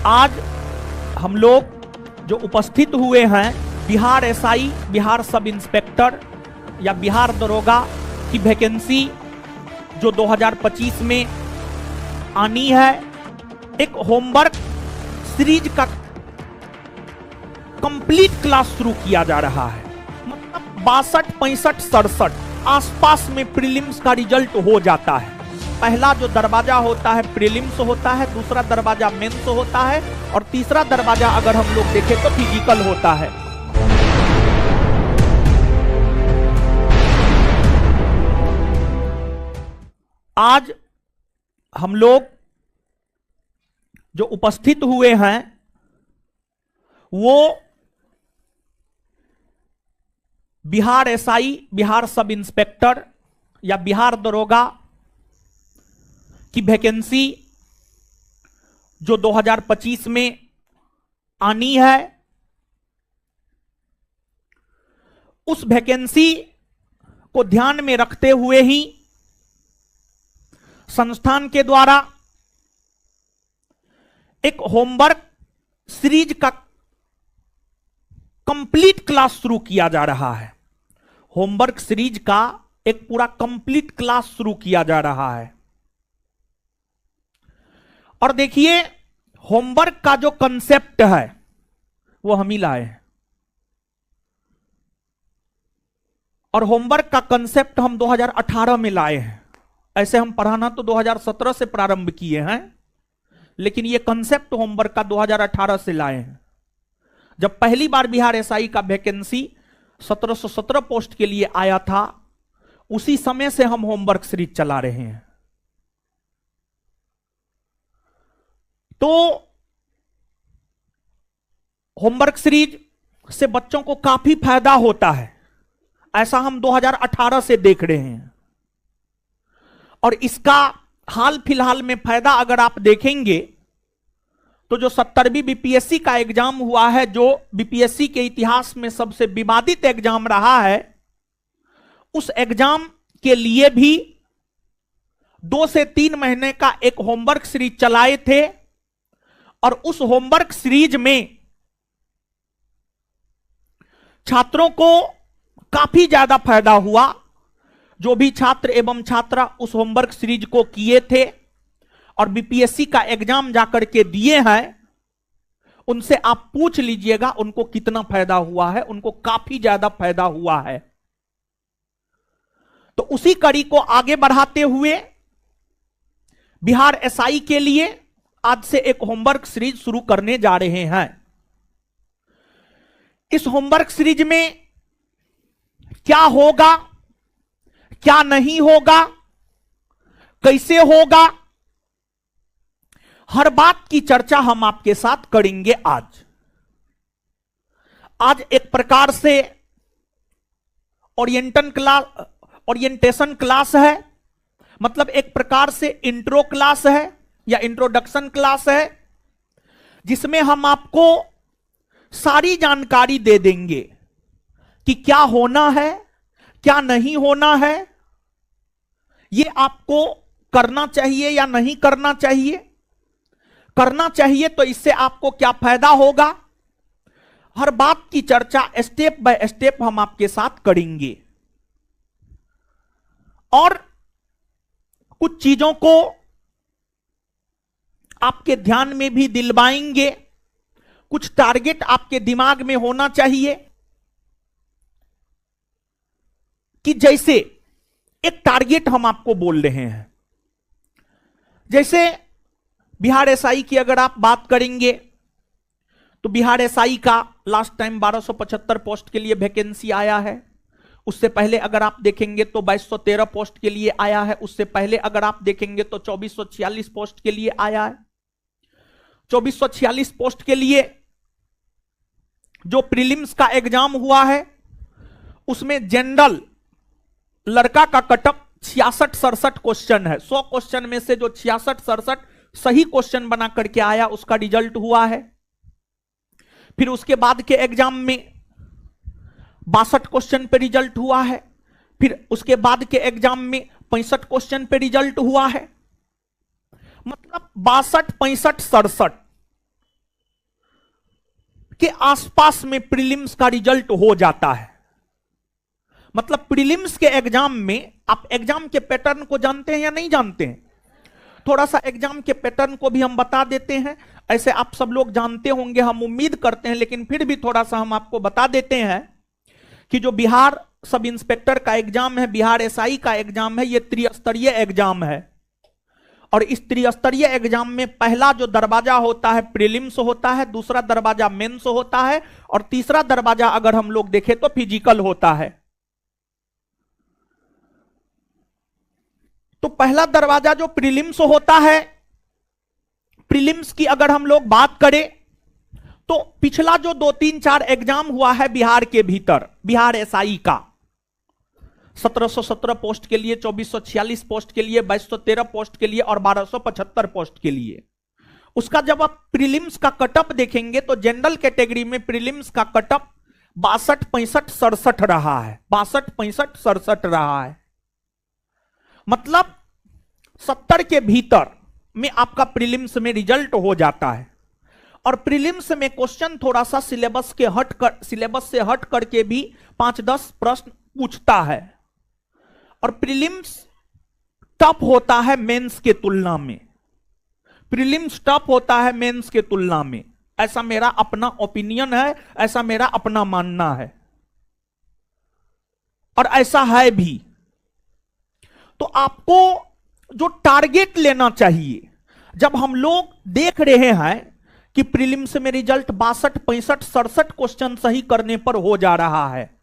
आज हम लोग जो उपस्थित हुए हैं Bihar SI, Bihar sub inspector या बिहार दरोगा की वैकेंसी जो 2025 में आनी है, एक होमवर्क सीरीज का कंप्लीट क्लास शुरू किया जा रहा है। मतलब 62, 65, 67 आसपास में प्रीलिम्स का रिजल्ट हो जाता है। पहला जो दरवाजा होता है प्रीलिम्स होता है, दूसरा दरवाजा मेंस होता है और तीसरा दरवाजा अगर हम लोग देखें तो फिजिकल होता है। आज हम लोग जो उपस्थित हुए हैं वो Bihar SI, Bihar sub inspector या बिहार दरोगा की वैकेंसी जो 2025 में आनी है, उस वैकेंसी को ध्यान में रखते हुए ही संस्थान के द्वारा एक होमवर्क सीरीज का कंप्लीट क्लास शुरू किया जा रहा है। होमवर्क सीरीज का एक पूरा कंप्लीट क्लास शुरू किया जा रहा है। और देखिए, होमवर्क का जो कंसेप्ट है वो हम ही लाए हैं और होमवर्क का कंसेप्ट हम 2018 में लाए हैं। ऐसे हम पढ़ाना तो 2017 से प्रारंभ किए हैं, लेकिन ये कंसेप्ट होमवर्क का 2018 से लाए हैं। जब पहली बार बिहार एसआई का वैकेंसी 1717 पोस्ट के लिए आया था, उसी समय से हम होमवर्क सीरीज चला रहे हैं। तो होमवर्क सीरीज से बच्चों को काफी फायदा होता है, ऐसा हम 2018 से देख रहे हैं। और इसका हाल फिलहाल में फायदा अगर आप देखेंगे तो जो 70वीं बीपीएससी का एग्जाम हुआ है, जो बीपीएससी के इतिहास में सबसे विवादित एग्जाम रहा है, उस एग्जाम के लिए भी 2 से 3 महीने का एक होमवर्क सीरीज चलाए थे। और उस होमवर्क सीरीज में छात्रों को काफी ज्यादा फायदा हुआ। जो भी छात्र एवं छात्रा उस होमवर्क सीरीज को किए थे और बीपीएससी का एग्जाम जाकर के दिए हैं, उनसे आप पूछ लीजिएगा उनको कितना फायदा हुआ है। उनको काफी ज्यादा फायदा हुआ है। तो उसी कड़ी को आगे बढ़ाते हुए बिहार एसआई के लिए आज से एक होमवर्क सीरीज शुरू करने जा रहे हैं। इस होमवर्क सीरीज में क्या होगा, क्या नहीं होगा, कैसे होगा, हर बात की चर्चा हम आपके साथ करेंगे। आज एक प्रकार से ओरिएंटेशन क्लास है, मतलब एक प्रकार से इंट्रो क्लास है या इंट्रोडक्शन क्लास है, जिसमें हम आपको सारी जानकारी दे देंगे कि क्या होना है, क्या नहीं होना है, ये आपको करना चाहिए या नहीं करना चाहिए। करना चाहिए तो इससे आपको क्या फायदा होगा, हर बात की चर्चा स्टेप बाय स्टेप हम आपके साथ करेंगे। और कुछ चीजों को आपके ध्यान में भी दिलवाएंगे। कुछ टारगेट आपके दिमाग में होना चाहिए कि जैसे एक टारगेट हम आपको बोल रहे हैं, जैसे बिहार एसआई की अगर आप बात करेंगे तो बिहार एसआई का लास्ट टाइम 1275 पोस्ट के लिए वैकेंसी आया है। उससे पहले अगर आप देखेंगे तो 2213 पोस्ट के लिए आया है। उससे पहले अगर आप देखेंगे तो 2446 पोस्ट के लिए आया है। 2446 पोस्ट के लिए जो प्रीलिम्स का एग्जाम हुआ है, उसमें जनरल लड़का का कटअप 66-67 क्वेश्चन है। 100 क्वेश्चन में से जो 66-67 सही क्वेश्चन बना करके आया, उसका रिजल्ट हुआ है। फिर उसके बाद के एग्जाम में 62 क्वेश्चन पे रिजल्ट हुआ है। फिर उसके बाद के एग्जाम में 65 क्वेश्चन पे रिजल्ट हुआ है। मतलब 62, 65, 67 के आसपास में प्रीलिम्स का रिजल्ट हो जाता है। मतलब प्रीलिम्स के एग्जाम में, आप एग्जाम के पैटर्न को जानते हैं या नहीं जानते हैं? थोड़ा सा एग्जाम के पैटर्न को भी हम बता देते हैं। ऐसे आप सब लोग जानते होंगे, हम उम्मीद करते हैं, लेकिन फिर भी थोड़ा सा हम आपको बता देते हैं कि जो बिहार सब इंस्पेक्टर का एग्जाम है, बिहार एसआई का एग्जाम है, यह त्रिस्तरीय एग्जाम है। और इस त्रिस्तरीय एग्जाम में पहला जो दरवाजा होता है प्रीलिम्स होता है, दूसरा दरवाजा मेंस होता है, और तीसरा दरवाजा अगर हम लोग देखें तो फिजिकल होता है। तो पहला दरवाजा जो प्रीलिम्स होता है, प्रीलिम्स की अगर हम लोग बात करें तो पिछला जो 2, 3, 4 एग्जाम हुआ है बिहार के भीतर, बिहार एसआई का 1717 पोस्ट के लिए, 2446 पोस्ट के लिए, 2213 पोस्ट के लिए और 1275 पोस्ट के लिए, उसका जब आप प्रीलिम्स का कटअप देखेंगे तो जनरल कैटेगरी में प्रीलिम्स का कटअप 62, 65, 67 रहा है। 62, 65, 67 रहा है। मतलब 70 के भीतर में आपका प्रीलिम्स में रिजल्ट हो जाता है। और प्रीलिम्स में क्वेश्चन थोड़ा सा सिलेबस से हट करके भी 5-10 प्रश्न पूछता है। और प्रीलिम्स टफ होता है मेंस के तुलना में, प्रीलिम्स टफ होता है मेंस के तुलना में। ऐसा मेरा अपना ओपिनियन है, ऐसा मेरा अपना मानना है, और ऐसा है भी। तो आपको जो टारगेट लेना चाहिए, जब हम लोग देख रहे हैं कि प्रीलिम्स में रिजल्ट 62, 65, 67 क्वेश्चन सही करने पर हो जा रहा है,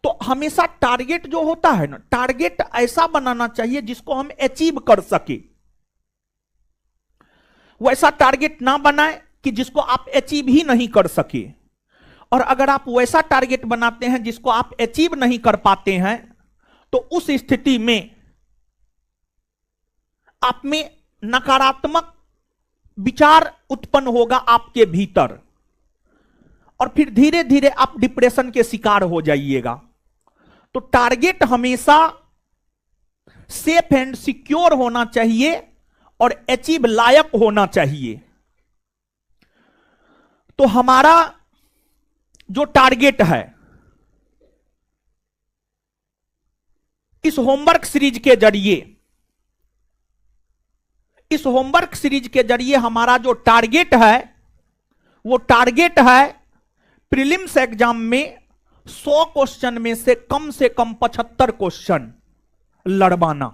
तो हमेशा टारगेट जो होता है ना, टारगेट ऐसा बनाना चाहिए जिसको हम अचीव कर सके। वैसा टारगेट ना बनाए कि जिसको आप अचीव ही नहीं कर सके। और अगर आप वैसा टारगेट बनाते हैं जिसको आप अचीव नहीं कर पाते हैं, तो उस स्थिति में आप में नकारात्मक विचार उत्पन्न होगा आपके भीतर, और फिर धीरे धीरे आप डिप्रेशन के शिकार हो जाइएगा। तो टारगेट हमेशा सेफ एंड सिक्योर होना चाहिए और अचीव लायक होना चाहिए। तो हमारा जो टारगेट है, इस होमवर्क सीरीज के जरिए, इस होमवर्क सीरीज के जरिए हमारा जो टारगेट है, वो टारगेट है प्रीलिम्स एग्जाम में 100 क्वेश्चन में से कम 75 क्वेश्चन लड़वाना।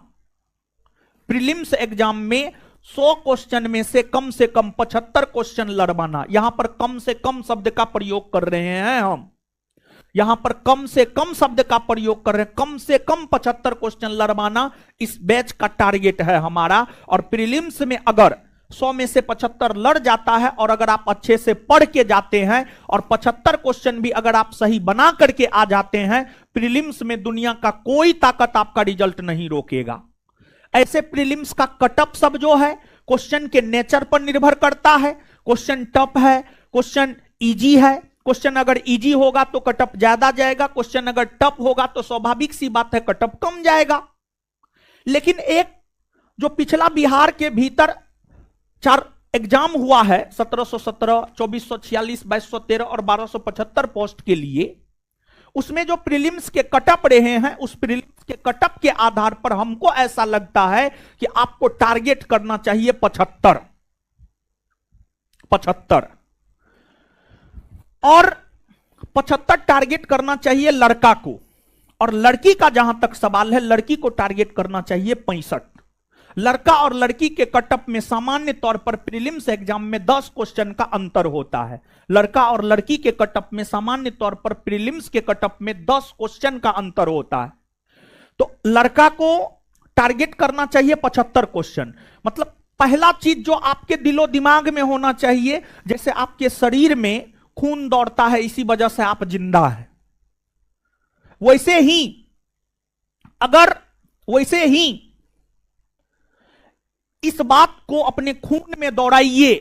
प्रीलिम्स एग्जाम में 100 क्वेश्चन में से कम 75 क्वेश्चन लड़वाना। यहां पर कम से कम शब्द का प्रयोग कर रहे हैं हम, यहां पर कम से कम शब्द का प्रयोग कर रहे हैं। कम से कम 75 क्वेश्चन लड़वाना इस बैच का टारगेट है हमारा। और प्रीलिम्स में अगर 100 में से 75 लड़ जाता है, और अगर आप अच्छे से पढ़ के जाते हैं और 75 क्वेश्चन भी अगर आप सही बना करके आ जाते हैं, प्रीलिम्स में दुनिया का कोई ताकत आपका रिजल्ट नहीं रोकेगा। ऐसे प्रीलिम्स का कटअप सब जो है क्वेश्चन के नेचर पर निर्भर करता है। क्वेश्चन टफ है, क्वेश्चन इजी है। क्वेश्चन अगर इजी होगा तो कटअप ज्यादा जाएगा, क्वेश्चन अगर टफ होगा तो स्वाभाविक सी बात है कटअप कम जाएगा। लेकिन एक जो पिछला बिहार के भीतर 4 एग्जाम हुआ है, 1717, 2446, 2213 और 1275 पोस्ट के लिए, उसमें जो प्रीलिम्स के कटअप रहे हैं, उस प्रीलिम्स के कटअप के आधार पर हमको ऐसा लगता है कि आपको टारगेट करना चाहिए 75 और 75 टारगेट करना चाहिए लड़का को। और लड़की का जहां तक सवाल है, लड़की को टारगेट करना चाहिए 65। लड़का और लड़की के कटअप में सामान्य तौर पर प्रीलिम्स एग्जाम में 10 क्वेश्चन का अंतर होता है। लड़का और लड़की के कटअप में सामान्य तौर पर प्रीलिम्स के कटअप में 10 क्वेश्चन का अंतर होता है। तो लड़का को टारगेट करना चाहिए 75 क्वेश्चन। मतलब पहला चीज जो आपके दिलो दिमाग में होना चाहिए, जैसे आपके शरीर में खून दौड़ता है इसी वजह से आप जिंदा है, वैसे ही इस बात को अपने खून में दौड़ाइए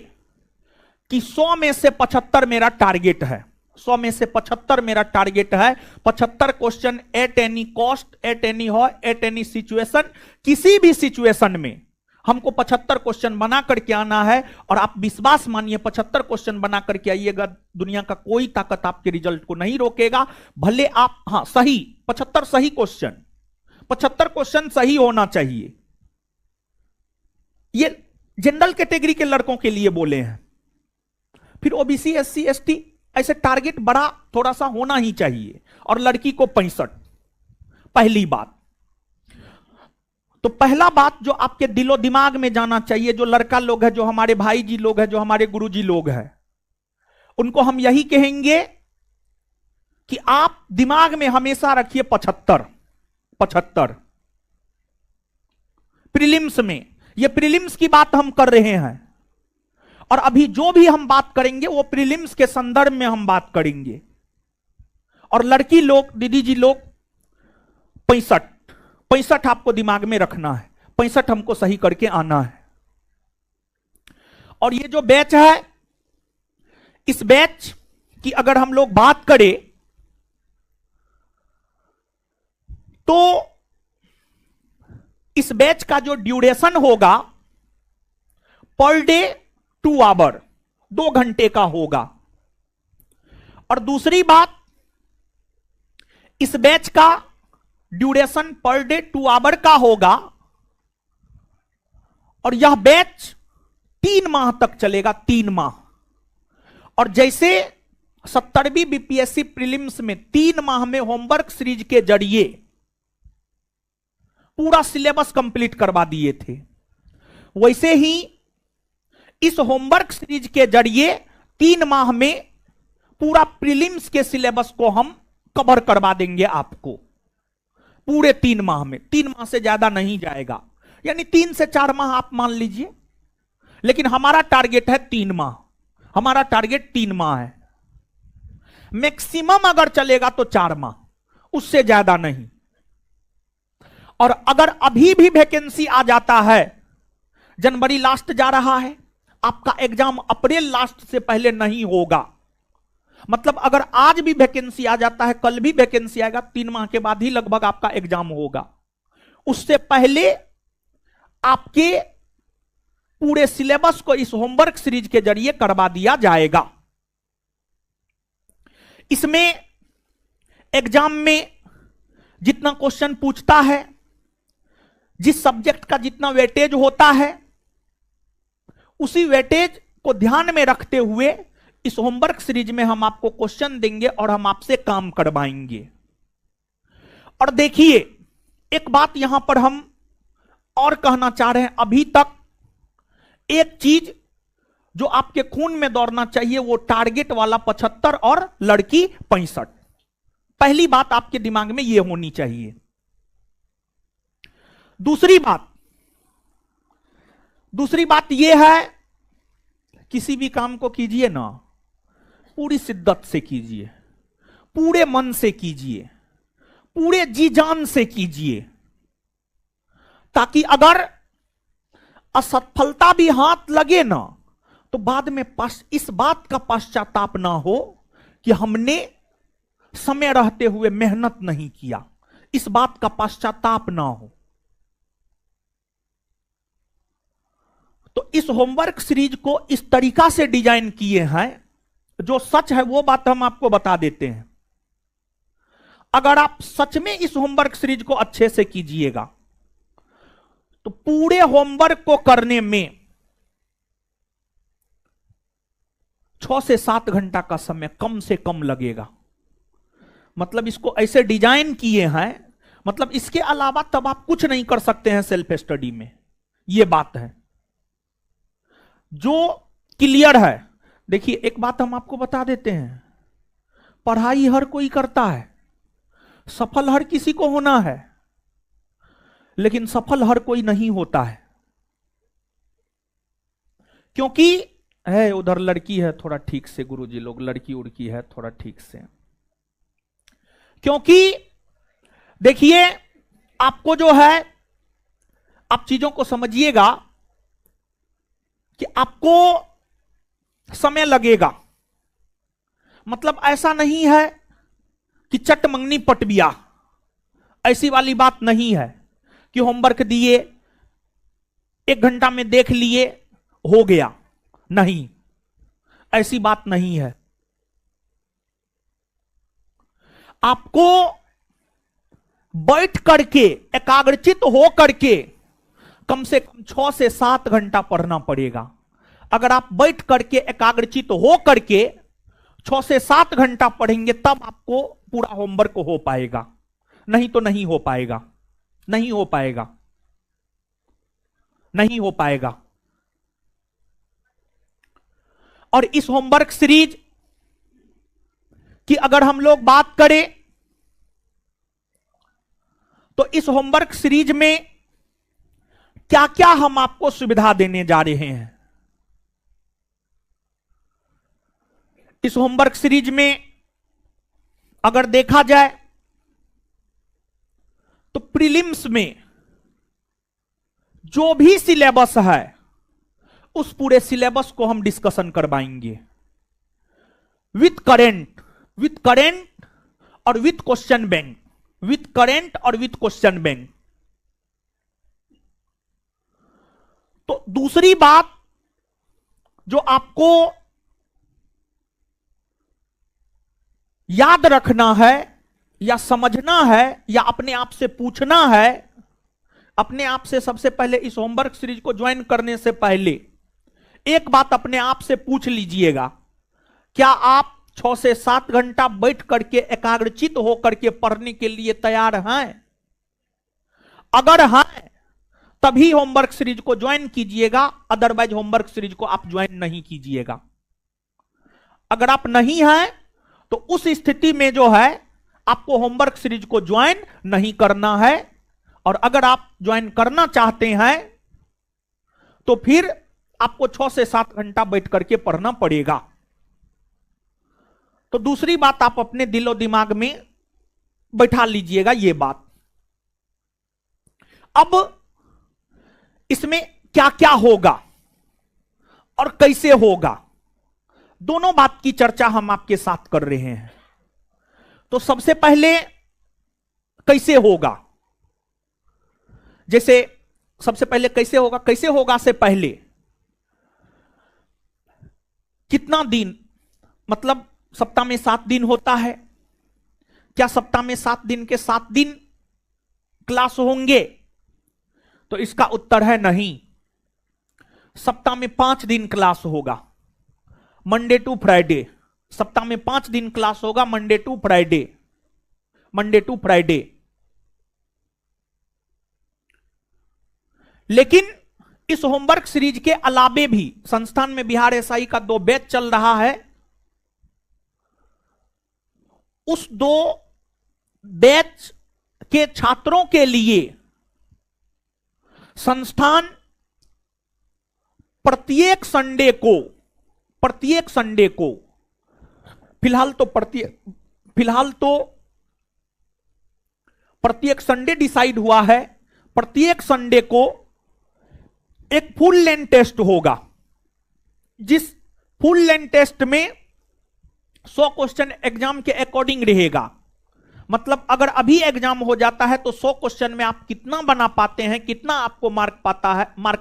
कि 100 में से 75 मेरा टारगेट है। 100 में से 75 मेरा टारगेट है। 75 question at any cost, at any हो, एट एनी सिचुएशन, किसी भी सिचुएशन में हमको 75 क्वेश्चन बना करके आना है, और आप विश्वास मानिए 75 क्वेश्चन बना करके आइएगा, दुनिया का कोई ताकत आपके रिजल्ट को नहीं रोकेगा। भले आप, हाँ सही 75 सही क्वेश्चन, 75 क्वेश्चन सही होना चाहिए। ये जनरल कैटेगरी के लड़कों के लिए बोले हैं। फिर ओबीसी, एससी, एसटी, ऐसे टारगेट बड़ा थोड़ा सा होना ही चाहिए, और लड़की को 65। पहली बात तो पहला बात जो आपके दिलो दिमाग में जाना चाहिए, जो लड़का लोग है, जो हमारे भाई जी लोग हैं, जो हमारे गुरुजी लोग हैं, उनको हम यही कहेंगे कि आप दिमाग में हमेशा रखिए 75। 75 प्रीलिम्स में, ये प्रीलिम्स की बात हम कर रहे हैं, और अभी जो भी हम बात करेंगे वो प्रीलिम्स के संदर्भ में हम बात करेंगे। और लड़की लोग, दीदी जी लोग 65 आपको दिमाग में रखना है, 65 हमको सही करके आना है। और ये जो बैच है, इस बैच की अगर हम लोग बात करें तो इस बैच का जो ड्यूरेशन होगा पर डे 2 आवर, 2 घंटे का होगा। और दूसरी बात, इस बैच का ड्यूरेशन पर डे 2 आवर का होगा, और यह बैच 3 माह तक चलेगा, 3 माह। और जैसे 70वीं बीपीएससी प्रीलिम्स में 3 माह में होमवर्क सीरीज के जरिए पूरा सिलेबस कंप्लीट करवा दिए थे, वैसे ही इस होमवर्क सीरीज के जरिए 3 माह में पूरा प्रीलिम्स के सिलेबस को हम कवर करवा देंगे आपको, पूरे 3 माह में। 3 माह से ज्यादा नहीं जाएगा, यानी 3 से 4 माह आप मान लीजिए, लेकिन हमारा टारगेट है 3 माह। हमारा टारगेट 3 माह है, मैक्सिमम अगर चलेगा तो 4 माह, उससे ज्यादा नहीं। और अगर अभी भी वैकेंसी आ जाता है, जनवरी लास्ट जा रहा है, आपका एग्जाम अप्रैल लास्ट से पहले नहीं होगा। मतलब अगर आज भी वैकेंसी आ जाता है, कल भी वैकेंसी आएगा, 3 माह के बाद ही लगभग आपका एग्जाम होगा। उससे पहले आपके पूरे सिलेबस को इस होमवर्क सीरीज के जरिए करवा दिया जाएगा। इसमें एग्जाम में जितना क्वेश्चन पूछता है, जिस सब्जेक्ट का जितना वेटेज होता है, उसी वेटेज को ध्यान में रखते हुए इस होमवर्क सीरीज में हम आपको क्वेश्चन देंगे और हम आपसे काम करवाएंगे। और देखिए, एक बात यहां पर हम और कहना चाह रहे हैं, अभी तक एक चीज जो आपके खून में दौड़ना चाहिए वो टारगेट वाला 75 और लड़की 65। पहली बात आपके दिमाग में यह होनी चाहिए। दूसरी बात यह है, किसी भी काम को कीजिए ना, पूरी शिद्दत से कीजिए, पूरे मन से कीजिए, पूरे जी जान से कीजिए, ताकि अगर असफलता भी हाथ लगे ना तो बाद में इस बात का पश्चाताप ना हो कि हमने समय रहते हुए मेहनत नहीं किया, इस बात का पश्चाताप ना हो। तो इस होमवर्क सीरीज को इस तरीका से डिजाइन किए हैं, जो सच है वो बात हम आपको बता देते हैं। अगर आप सच में इस होमवर्क सीरीज को अच्छे से कीजिएगा तो पूरे होमवर्क को करने में 6 से 7 घंटा का समय कम से कम लगेगा। मतलब इसको ऐसे डिजाइन किए हैं, मतलब इसके अलावा तब आप कुछ नहीं कर सकते हैं सेल्फ स्टडी में, यह बात है जो क्लियर है। देखिए, एक बात हम आपको बता देते हैं, पढ़ाई हर कोई करता है, सफल हर किसी को होना है, लेकिन सफल हर कोई नहीं होता है। क्योंकि है उधर लड़की है, थोड़ा ठीक से गुरुजी लोग, लड़की उड़की है थोड़ा ठीक से। क्योंकि देखिए, आपको जो है, आप चीजों को समझिएगा कि आपको समय लगेगा। मतलब ऐसा नहीं है कि चट मंगनी पटबिया, ऐसी वाली बात नहीं है कि होमवर्क दिए, 1 घंटा में देख लिए हो गया, नहीं, ऐसी बात नहीं है। आपको बैठ करके एकाग्रचित हो करके कम से कम 6 से 7 घंटा पढ़ना पड़ेगा। अगर आप बैठ करके एकाग्रचित हो करके 6 से 7 घंटा पढ़ेंगे तब आपको पूरा होमवर्क हो पाएगा, नहीं तो नहीं हो पाएगा, नहीं हो पाएगा, नहीं हो पाएगा। और इस होमवर्क सीरीज की अगर हम लोग बात करें तो इस होमवर्क सीरीज में क्या क्या हम आपको सुविधा देने जा रहे हैं। इस होमवर्क सीरीज में अगर देखा जाए तो प्रीलिम्स में जो भी सिलेबस है उस पूरे सिलेबस को हम डिस्कशन करवाएंगे विथ करेंट और with question bank, with current और विथ क्वेश्चन बैंक। तो दूसरी बात जो आपको याद रखना है या समझना है या अपने आप से पूछना है, अपने आप से सबसे पहले इस होमवर्क सीरीज को ज्वाइन करने से पहले एक बात अपने आप से पूछ लीजिएगा, क्या आप 6 से 7 घंटा बैठ करके एकाग्रचित होकर के पढ़ने के लिए तैयार हैं? अगर हैं तभी होमवर्क सीरीज को ज्वाइन कीजिएगा, अदरवाइज होमवर्क सीरीज को आप ज्वाइन नहीं कीजिएगा। अगर आप नहीं हैं तो उस स्थिति में जो है आपको होमवर्क सीरीज को ज्वाइन नहीं करना है। और अगर आप ज्वाइन करना चाहते हैं तो फिर आपको 6 से 7 घंटा बैठ करके पढ़ना पड़ेगा। तो दूसरी बात आप अपने दिलो दिमाग में बैठा लीजिएगा ये बात। अब इसमें क्या क्या होगा और कैसे होगा, दोनों बात की चर्चा हम आपके साथ कर रहे हैं। तो सबसे पहले कैसे होगा, जैसे सबसे पहले कैसे होगा, कैसे होगा से पहले कितना दिन, मतलब सप्ताह में 7 दिन होता है, क्या सप्ताह में 7 दिन के 7 दिन क्लास होंगे? तो इसका उत्तर है नहीं। सप्ताह में 5 दिन क्लास होगा, मंडे टू फ्राइडे। सप्ताह में 5 दिन क्लास होगा, Monday to Friday, Monday to Friday. लेकिन इस होमवर्क सीरीज के अलावे भी संस्थान में बिहार एसआई का 2 बैच चल रहा है। उस 2 बैच के छात्रों के लिए संस्थान प्रत्येक संडे को फिलहाल तो प्रत्येक संडे डिसाइड हुआ है, प्रत्येक संडे को एक फुल लेंथ टेस्ट होगा, जिस फुल लेंथ टेस्ट में 100 क्वेश्चन एग्जाम के अकॉर्डिंग रहेगा। मतलब अगर अभी एग्जाम हो जाता है तो 100 क्वेश्चन में आप कितना बना पाते हैं, कितना आपको मार्क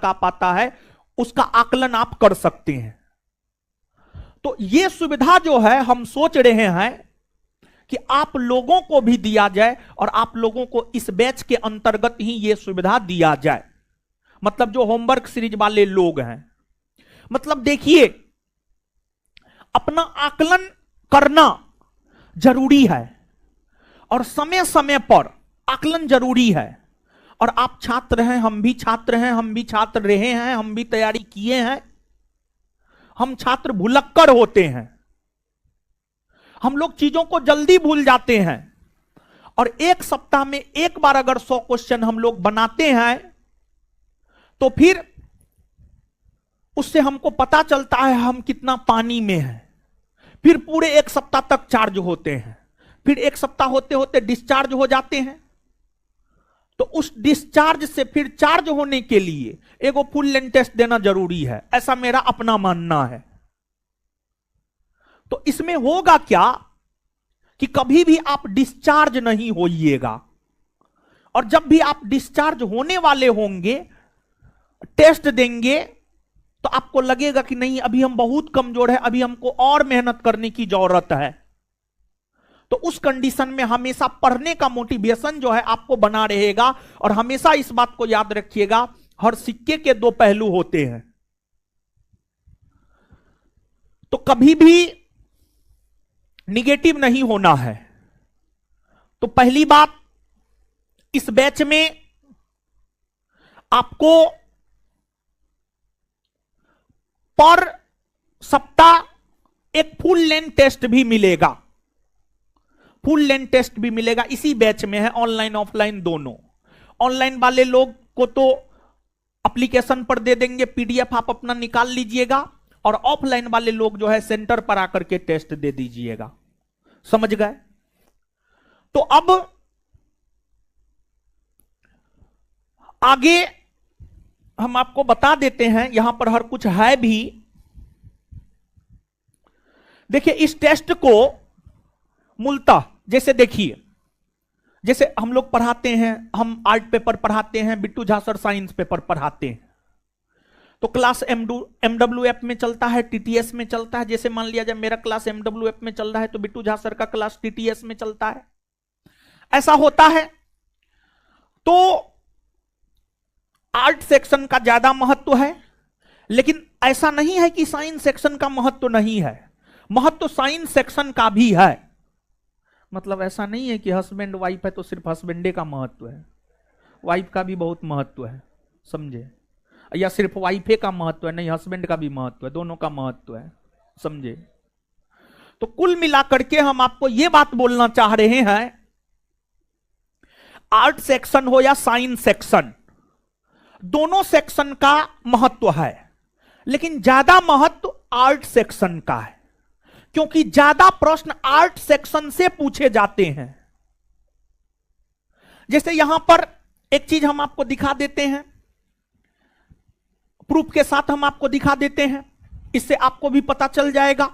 आ पाता है, उसका आकलन आप कर सकते हैं। तो यह सुविधा जो है हम सोच रहे हैं कि आप लोगों को भी दिया जाए और आप लोगों को इस बैच के अंतर्गत ही यह सुविधा दिया जाए। मतलब जो होमवर्क सीरीज वाले लोग हैं, मतलब देखिए अपना आकलन करना जरूरी है और समय समय पर आकलन जरूरी है। और आप छात्र हैं, हम भी छात्र हैं, हम भी छात्र रहे हैं, हम भी तैयारी किए हैं। हम छात्र भुलक्कड़ होते हैं, हम लोग चीजों को जल्दी भूल जाते हैं। और एक सप्ताह में एक बार अगर 100 क्वेश्चन हम लोग बनाते हैं तो फिर उससे हमको पता चलता है हम कितना पानी में हैं। फिर पूरे एक सप्ताह तक चार्ज होते हैं, फिर एक सप्ताह होते होते डिस्चार्ज हो जाते हैं। तो उस डिस्चार्ज से फिर चार्ज होने के लिए एगो फुल लेंथ टेस्ट देना जरूरी है, ऐसा मेरा अपना मानना है। तो इसमें होगा क्या कि कभी भी आप डिस्चार्ज नहीं होइएगा, और जब भी आप डिस्चार्ज होने वाले होंगे टेस्ट देंगे तो आपको लगेगा कि नहीं अभी हम बहुत कमजोर है, अभी हमको और मेहनत करने की जरूरत है। तो उस कंडीशन में हमेशा पढ़ने का मोटिवेशन जो है आपको बना रहेगा। और हमेशा इस बात को याद रखिएगा, हर सिक्के के दो पहलू होते हैं। तो कभी भी निगेटिव नहीं होना है। तो पहली बात, इस बैच में आपको पर सप्ताह एक फुल लेंथ टेस्ट भी मिलेगा। फुल लेंथ टेस्ट भी मिलेगा, इसी बैच में है, ऑनलाइन ऑफलाइन दोनों। ऑनलाइन वाले लोग को तो एप्लीकेशन पर दे देंगे, पीडीएफ आप अपना निकाल लीजिएगा, और ऑफलाइन वाले लोग जो है सेंटर पर आकर के टेस्ट दे दीजिएगा। समझ गए? तो अब आगे हम आपको बता देते हैं, यहां पर हर कुछ है भी। देखिए इस टेस्ट को मूलतः जैसे देखिए, जैसे हम लोग पढ़ाते हैं, हम आर्ट पेपर पढ़ाते हैं, Bittu Jha sir science paper पढ़ाते हैं, तो क्लास एमडब्ल्यूएफ में चलता है, टीटीएस में चलता है। जैसे मान लिया जाए मेरा क्लास एमडब्ल्यूएफ में चल रहा है तो बिट्टू झा सर का क्लास टीटीएस में चलता है, ऐसा होता है। तो आर्ट सेक्शन का ज्यादा महत्व है, लेकिन ऐसा नहीं है कि साइंस सेक्शन का महत्व नहीं है, महत्व साइंस सेक्शन का भी है। मतलब ऐसा नहीं है कि हस्बैंड वाइफ है तो सिर्फ हस्बैंडे का महत्व है, वाइफ का भी बहुत महत्व है, समझे? या सिर्फ वाइफे का महत्व है, नहीं, हस्बैंड का भी महत्व है, दोनों का महत्व है, समझे? तो कुल मिलाकर के हम आपको यह बात बोलना चाह रहे हैं, आर्ट सेक्शन हो या साइंस सेक्शन, दोनों सेक्शन का महत्व है, लेकिन ज्यादा महत्व आर्ट सेक्शन का है, क्योंकि ज्यादा प्रश्न आर्ट सेक्शन से पूछे जाते हैं। जैसे यहां पर एक चीज हम आपको दिखा देते हैं, प्रूफ के साथ हम आपको दिखा देते हैं, इससे आपको भी पता चल जाएगा।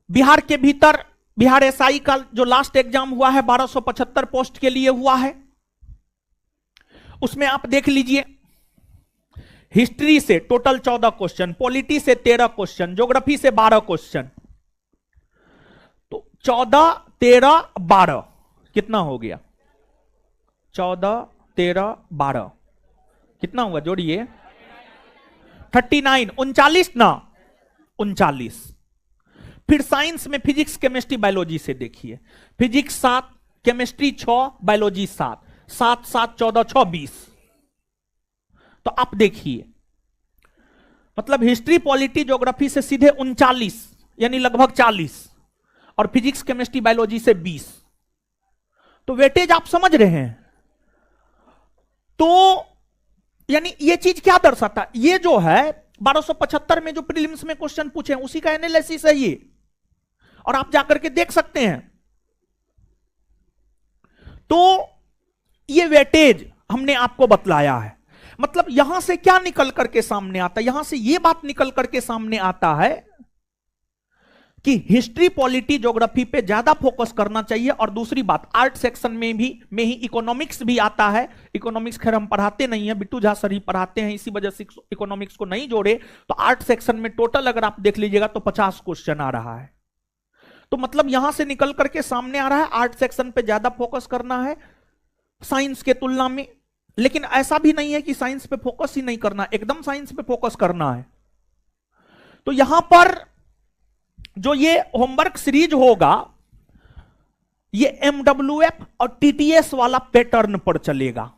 बिहार के भीतर बिहार एसआई का जो लास्ट एग्जाम हुआ है 1275 पोस्ट के लिए हुआ है, उसमें आप देख लीजिए, हिस्ट्री से टोटल 14 क्वेश्चन, पॉलिटी से 13 क्वेश्चन, ज्योग्राफी से 12 क्वेश्चन, तो 14 13 12 कितना हो गया? 14 13 12 कितना हुआ? जोड़िए 39, 39 ना, 39। फिर साइंस में फिजिक्स केमिस्ट्री बायोलॉजी से देखिए, फिजिक्स 7, केमिस्ट्री 6, बायोलॉजी 7, 7 7 14 6 20। तो आप देखिए, मतलब हिस्ट्री पॉलिटी ज्योग्राफी से सीधे 39 यानी लगभग 40, और फिजिक्स केमिस्ट्री बायोलॉजी से 20। तो वेटेज आप समझ रहे हैं? तो यानी ये चीज क्या दर्शाता है? ये जो है 1275 में जो प्रीलिम्स में क्वेश्चन पूछे हैं उसी का एनालिसिस है ये, और आप जाकर के देख सकते हैं। तो ये वेटेज हमने आपको बतलाया है। मतलब यहां से क्या निकल करके सामने आता है? यहां से ये बात निकल करके सामने आता है कि हिस्ट्री पॉलिटी ज्योग्राफी पे ज्यादा फोकस करना चाहिए। और दूसरी बात, आर्ट सेक्शन में ही इकोनॉमिक्स भी आता है। इकोनॉमिक्स खैर हम पढ़ाते नहीं है, बिट्टू झा सर ही पढ़ाते हैं, इसी वजह से इकोनॉमिक्स को नहीं जोड़े। तो आर्ट सेक्शन में टोटल अगर आप देख लीजिएगा तो 50 क्वेश्चन आ रहा है। तो मतलब यहां से निकल करके सामने आ रहा है आर्ट सेक्शन पे ज्यादा फोकस करना है साइंस के तुलना में। लेकिन ऐसा भी नहीं है कि साइंस पे फोकस ही नहीं करना, एकदम साइंस पे फोकस करना है। तो यहां पर जो ये होमवर्क सीरीज होगा, ये एमडब्ल्यूएफ और टीटीएस वाला पैटर्न पर चलेगा।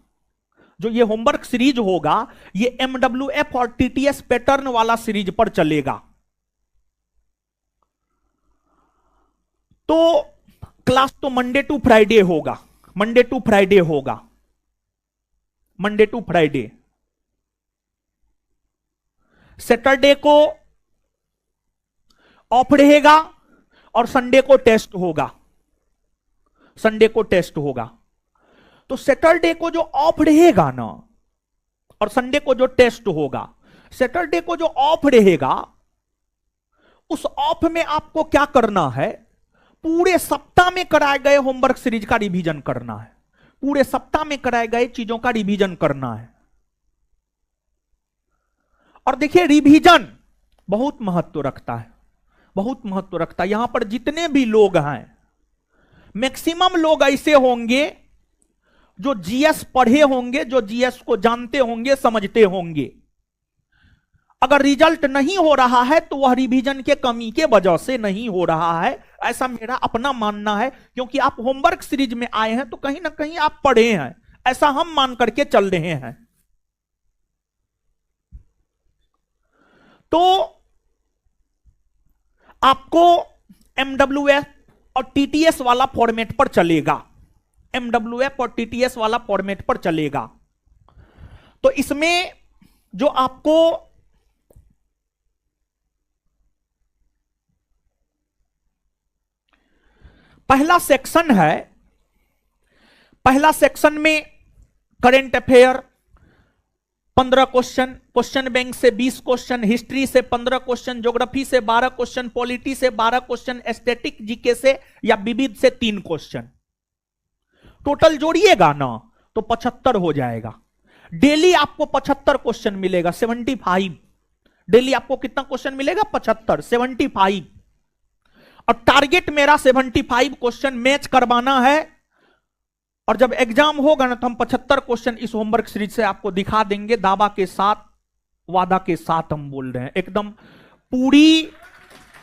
जो ये होमवर्क सीरीज होगा ये एमडब्ल्यूएफ और टीटीएस पैटर्न वाला सीरीज पर चलेगा। तो क्लास तो मंडे टू फ्राइडे होगा, मंडे टू फ्राइडे होगा, मंडे टू फ्राइडे। सैटरडे को ऑफ रहेगा और संडे को टेस्ट होगा, संडे को टेस्ट होगा। तो सैटरडे को जो ऑफ रहेगा ना और संडे को जो टेस्ट होगा, सैटरडे को जो ऑफ रहेगा उस ऑफ में आपको क्या करना है, पूरे सप्ताह में कराए गए होमवर्क सीरीज का रिवीजन करना है। पूरे सप्ताह में कराए गए चीजों का रिवीजन करना है। और देखिए रिवीजन बहुत महत्व रखता है, बहुत महत्व रखता है। यहां पर जितने भी लोग हैं, मैक्सिमम लोग ऐसे होंगे जो जीएस पढ़े होंगे, जो जीएस को जानते होंगे, समझते होंगे। अगर रिजल्ट नहीं हो रहा है तो वह रिवीजन के कमी के वजह से नहीं हो रहा है, ऐसा मेरा अपना मानना है। क्योंकि आप होमवर्क सीरीज में आए हैं तो कहीं ना कहीं आप पढ़े हैं, ऐसा हम मान करके चल रहे हैं। तो आपको एमडब्ल्यूएफ और टीटीएस वाला फॉर्मेट पर चलेगा, एमडब्ल्यूएफ और टीटीएस वाला फॉर्मेट पर चलेगा। तो इसमें जो आपको पहला सेक्शन है, पहला सेक्शन में current affair 15 question, question bank से 20 क्वेश्चन, हिस्ट्री से 15 क्वेश्चन, ज्योग्राफी से 12 क्वेश्चन, पॉलिटी से 12 क्वेश्चन, एस्थेटिक जीके से या विविध से 3 क्वेश्चन। टोटल जोड़िएगा ना तो 75 हो जाएगा। डेली आपको 75 क्वेश्चन मिलेगा, 75। डेली आपको कितना क्वेश्चन मिलेगा? 75, 75। और टारगेट मेरा 75 क्वेश्चन मैच करवाना है। और जब एग्जाम होगा ना तो हम 75 क्वेश्चन इस होमवर्क सीरीज से आपको दिखा देंगे, दावा के साथ, वादा के साथ हम बोल रहे हैं, एकदम पूरी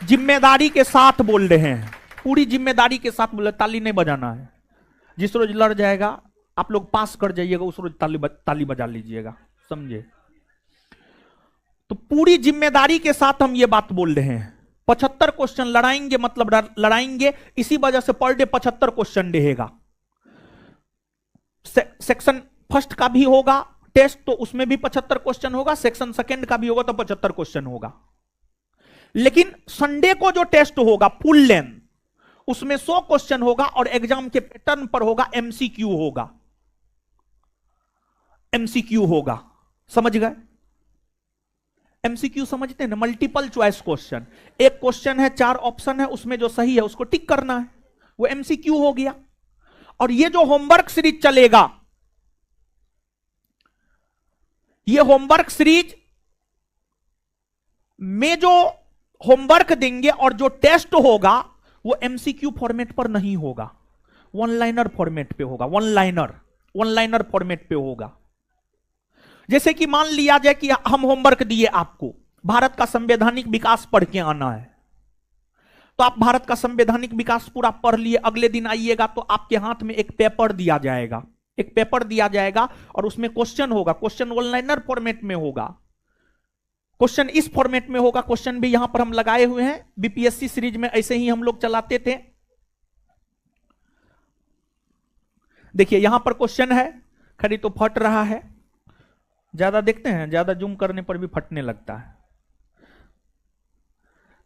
जिम्मेदारी के साथ बोल रहे हैं, पूरी जिम्मेदारी के साथ बोल रहे। ताली नहीं बजाना है, जिस रोज लड़ जाएगा आप लोग पास कर जाइएगा, उस रोज ताली बजा लीजिएगा, समझे? तो पूरी जिम्मेदारी के साथ हम ये बात बोल रहे हैं। 75 क्वेश्चन लड़ाएंगे, मतलब लड़ाएंगे, इसी वजह से पर डे 75 क्वेश्चन रहेगा। सेक्शन फर्स्ट का भी होगा टेस्ट तो उसमें भी 75 क्वेश्चन होगा, सेक्शन सेकंड का भी होगा तो 75 क्वेश्चन होगा। लेकिन संडे को जो टेस्ट होगा फुल लेंथ, उसमें 100 क्वेश्चन होगा और एग्जाम के पैटर्न पर होगा, एमसीक्यू होगा, एमसीक्यू होगा। समझ गए? एमसीक्यू समझते हैं ना? Multiple choice question. एक क्वेश्चन है, 4 ऑप्शन है, उसमें जो सही है उसको टिक करना है, वो एमसीक्यू हो गया। और ये जो होमवर्क सीरीज चलेगा, ये होमवर्क सीरीज में जो होमवर्क देंगे और जो टेस्ट होगा वो एमसीक्यू फॉर्मेट पर नहीं होगा, वन लाइनर फॉर्मेट पे होगा, वन लाइनर फॉर्मेट पे होगा। जैसे कि मान लिया जाए कि हम होमवर्क दिए आपको, भारत का संवैधानिक विकास पढ़ के आना है, तो आप भारत का संवैधानिक विकास पूरा पढ़ लिए, अगले दिन आइएगा तो आपके हाथ में एक पेपर दिया जाएगा, एक पेपर दिया जाएगा और उसमें क्वेश्चन होगा। क्वेश्चन वन लाइनर फॉर्मेट में होगा, क्वेश्चन इस फॉर्मेट में होगा। क्वेश्चन भी यहां पर हम लगाए हुए हैं, बीपीएससी सीरीज में ऐसे ही हम लोग चलाते थे। देखिए यहां पर क्वेश्चन है, खड़ी तो फट रहा है, ज्यादा देखते हैं, ज्यादा जूम करने पर भी फटने लगता है।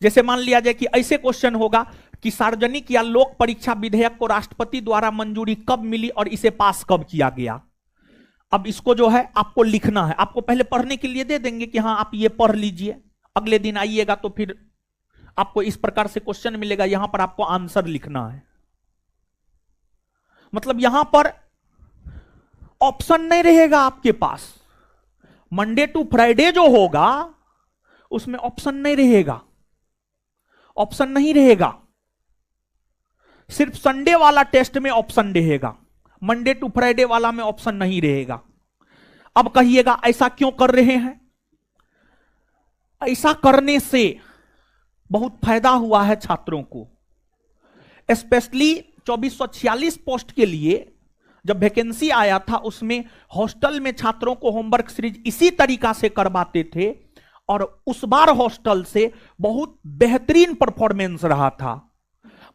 जैसे मान लिया जाए कि ऐसे क्वेश्चन होगा कि सार्वजनिक या लोक परीक्षा विधेयक को राष्ट्रपति द्वारा मंजूरी कब मिली और इसे पास कब किया गया। अब इसको जो है आपको लिखना है, आपको पहले पढ़ने के लिए दे देंगे कि हाँ आप ये पढ़ लीजिए, अगले दिन आइएगा तो फिर आपको इस प्रकार से क्वेश्चन मिलेगा, यहां पर आपको आंसर लिखना है। मतलब यहां पर ऑप्शन नहीं रहेगा आपके पास। मंडे टू फ्राइडे जो होगा उसमें ऑप्शन नहीं रहेगा, ऑप्शन नहीं रहेगा। सिर्फ संडे वाला टेस्ट में ऑप्शन रहेगा, मंडे टू फ्राइडे वाला में ऑप्शन नहीं रहेगा। अब कहिएगा ऐसा क्यों कर रहे हैं? ऐसा करने से बहुत फायदा हुआ है छात्रों को, स्पेशली 2446 पोस्ट के लिए जब वैकेंसी आया था, उसमें हॉस्टल में छात्रों को होमवर्क सीरीज इसी तरीका से करवाते थे और उस बार हॉस्टल से बहुत बेहतरीन परफॉर्मेंस रहा था।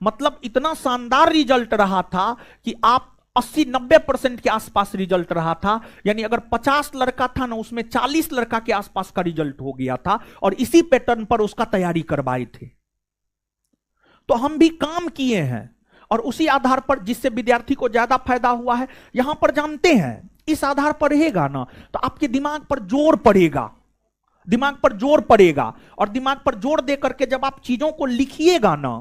मतलब इतना शानदार रिजल्ट रहा था कि आप 80-90% के आसपास रिजल्ट रहा था। यानी अगर 50 लड़का था ना, उसमें 40 लड़का के आसपास का रिजल्ट हो गया था और इसी पैटर्न पर उसका तैयारी करवाए थे। तो हम भी काम किए हैं और उसी आधार पर, जिससे विद्यार्थी को ज्यादा फायदा हुआ है। यहां पर जानते हैं इस आधार पर रहेगा ना तो आपके दिमाग पर जोर पड़ेगा, दिमाग पर जोर पड़ेगा। और दिमाग पर जोर दे करके जब आप चीजों को लिखिएगा ना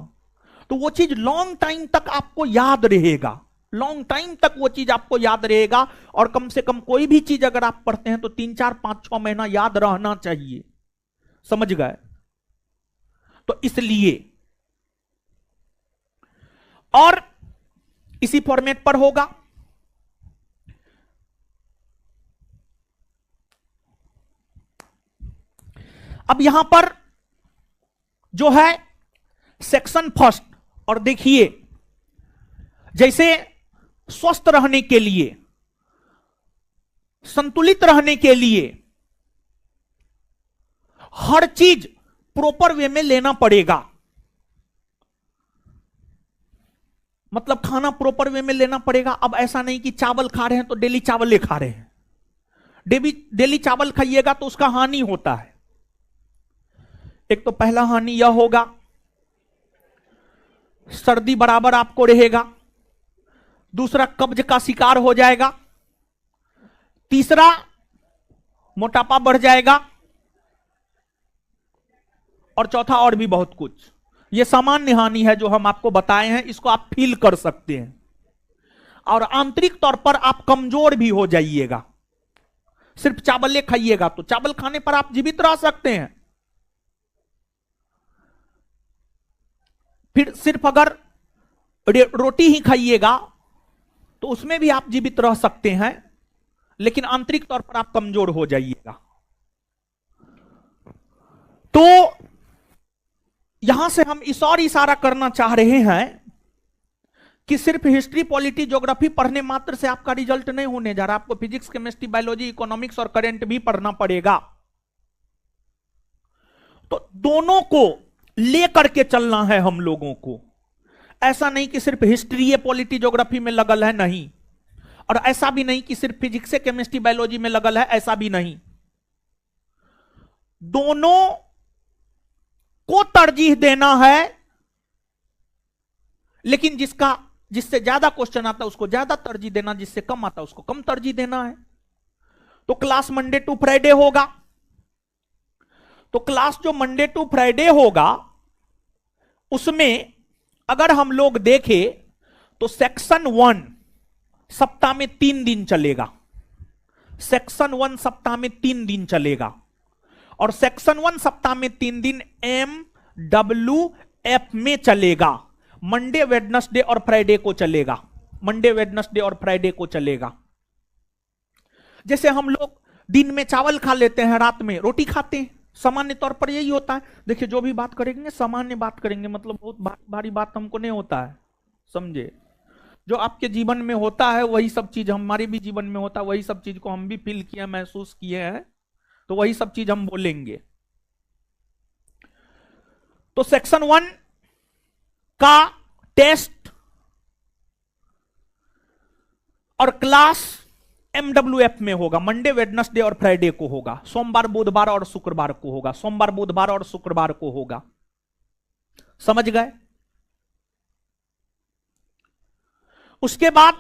तो वो चीज लॉन्ग टाइम तक आपको याद रहेगा, लॉन्ग टाइम तक वो चीज आपको याद रहेगा। और कम से कम कोई भी चीज अगर आप पढ़ते हैं तो 3, 4, 5, 6 महीना याद रहना चाहिए, समझ गए। तो इसलिए और इसी फॉर्मेट पर होगा। अब यहां पर जो है सेक्शन फर्स्ट, और देखिए जैसे स्वस्थ रहने के लिए, संतुलित रहने के लिए हर चीज प्रॉपर वे में लेना पड़ेगा। मतलब खाना प्रॉपर वे में लेना पड़ेगा। अब ऐसा नहीं कि चावल खा रहे हैं तो डेली चावल खा रहे हैं। डेली चावल खाइएगा तो उसका हानि होता है। एक तो पहला हानि यह होगा, सर्दी बराबर आपको रहेगा। दूसरा, कब्ज का शिकार हो जाएगा। तीसरा, मोटापा बढ़ जाएगा। और चौथा, और भी बहुत कुछ। यह सामान्य हानि है जो हम आपको बताए हैं, इसको आप फील कर सकते हैं। और आंतरिक तौर पर आप कमजोर भी हो जाइएगा। सिर्फ चावल खाइएगा तो चावल खाने पर आप जीवित रह सकते हैं। फिर सिर्फ अगर रोटी ही खाइएगा तो उसमें भी आप जीवित रह सकते हैं, लेकिन आंतरिक तौर पर आप कमजोर हो जाइएगा। तो यहां से हम इस और इशारा करना चाह रहे हैं कि सिर्फ हिस्ट्री, पॉलिटी, ज्योग्राफी पढ़ने मात्र से आपका रिजल्ट नहीं होने जा रहा। आपको फिजिक्स, केमिस्ट्री, बायोलॉजी, इकोनॉमिक्स और करंट भी पढ़ना पड़ेगा। तो दोनों को लेकर के चलना है हम लोगों को। ऐसा नहीं कि सिर्फ हिस्ट्री, पॉलिटी, ज्योग्राफी में लगल है, नहीं। और ऐसा भी नहीं कि सिर्फ फिजिक्स, केमिस्ट्री, बायोलॉजी में लगल है, ऐसा भी नहीं। दोनों को तरजीह देना है, लेकिन जिससे ज्यादा क्वेश्चन आता है उसको ज्यादा तरजीह देना, जिससे कम आता है उसको कम तरजीह देना है। तो क्लास मंडे टू फ्राइडे होगा। तो क्लास जो मंडे टू फ्राइडे होगा उसमें अगर हम लोग देखें तो सेक्शन 1 सप्ताह में 3 दिन चलेगा। सेक्शन 1 सप्ताह में 3 दिन चलेगा। और सेक्शन 1 सप्ताह में 3 दिन MWF में चलेगा। मंडे, वेडनेसडे और फ्राइडे को चलेगा। मंडे, वेडनेसडे और फ्राइडे को चलेगा। जैसे हम लोग दिन में चावल खा लेते हैं, रात में रोटी खाते हैं, सामान्य तौर पर यही होता है। देखिए जो भी बात करेंगे सामान्य बात करेंगे, मतलब बहुत भारी बात हमको नहीं होता है, समझे। जो आपके जीवन में होता है वही सब चीज हमारे भी जीवन में होता है। वही सब चीज को हम भी फील किए, महसूस किए हैं, तो वही सब चीज हम बोलेंगे। तो सेक्शन 1 का टेस्ट और क्लास MWF में होगा। मंडे, वेडनेसडे और फ्राइडे को होगा। सोमवार, बुधवार और शुक्रवार को होगा। सोमवार, बुधवार और शुक्रवार को होगा। समझ गए। उसके बाद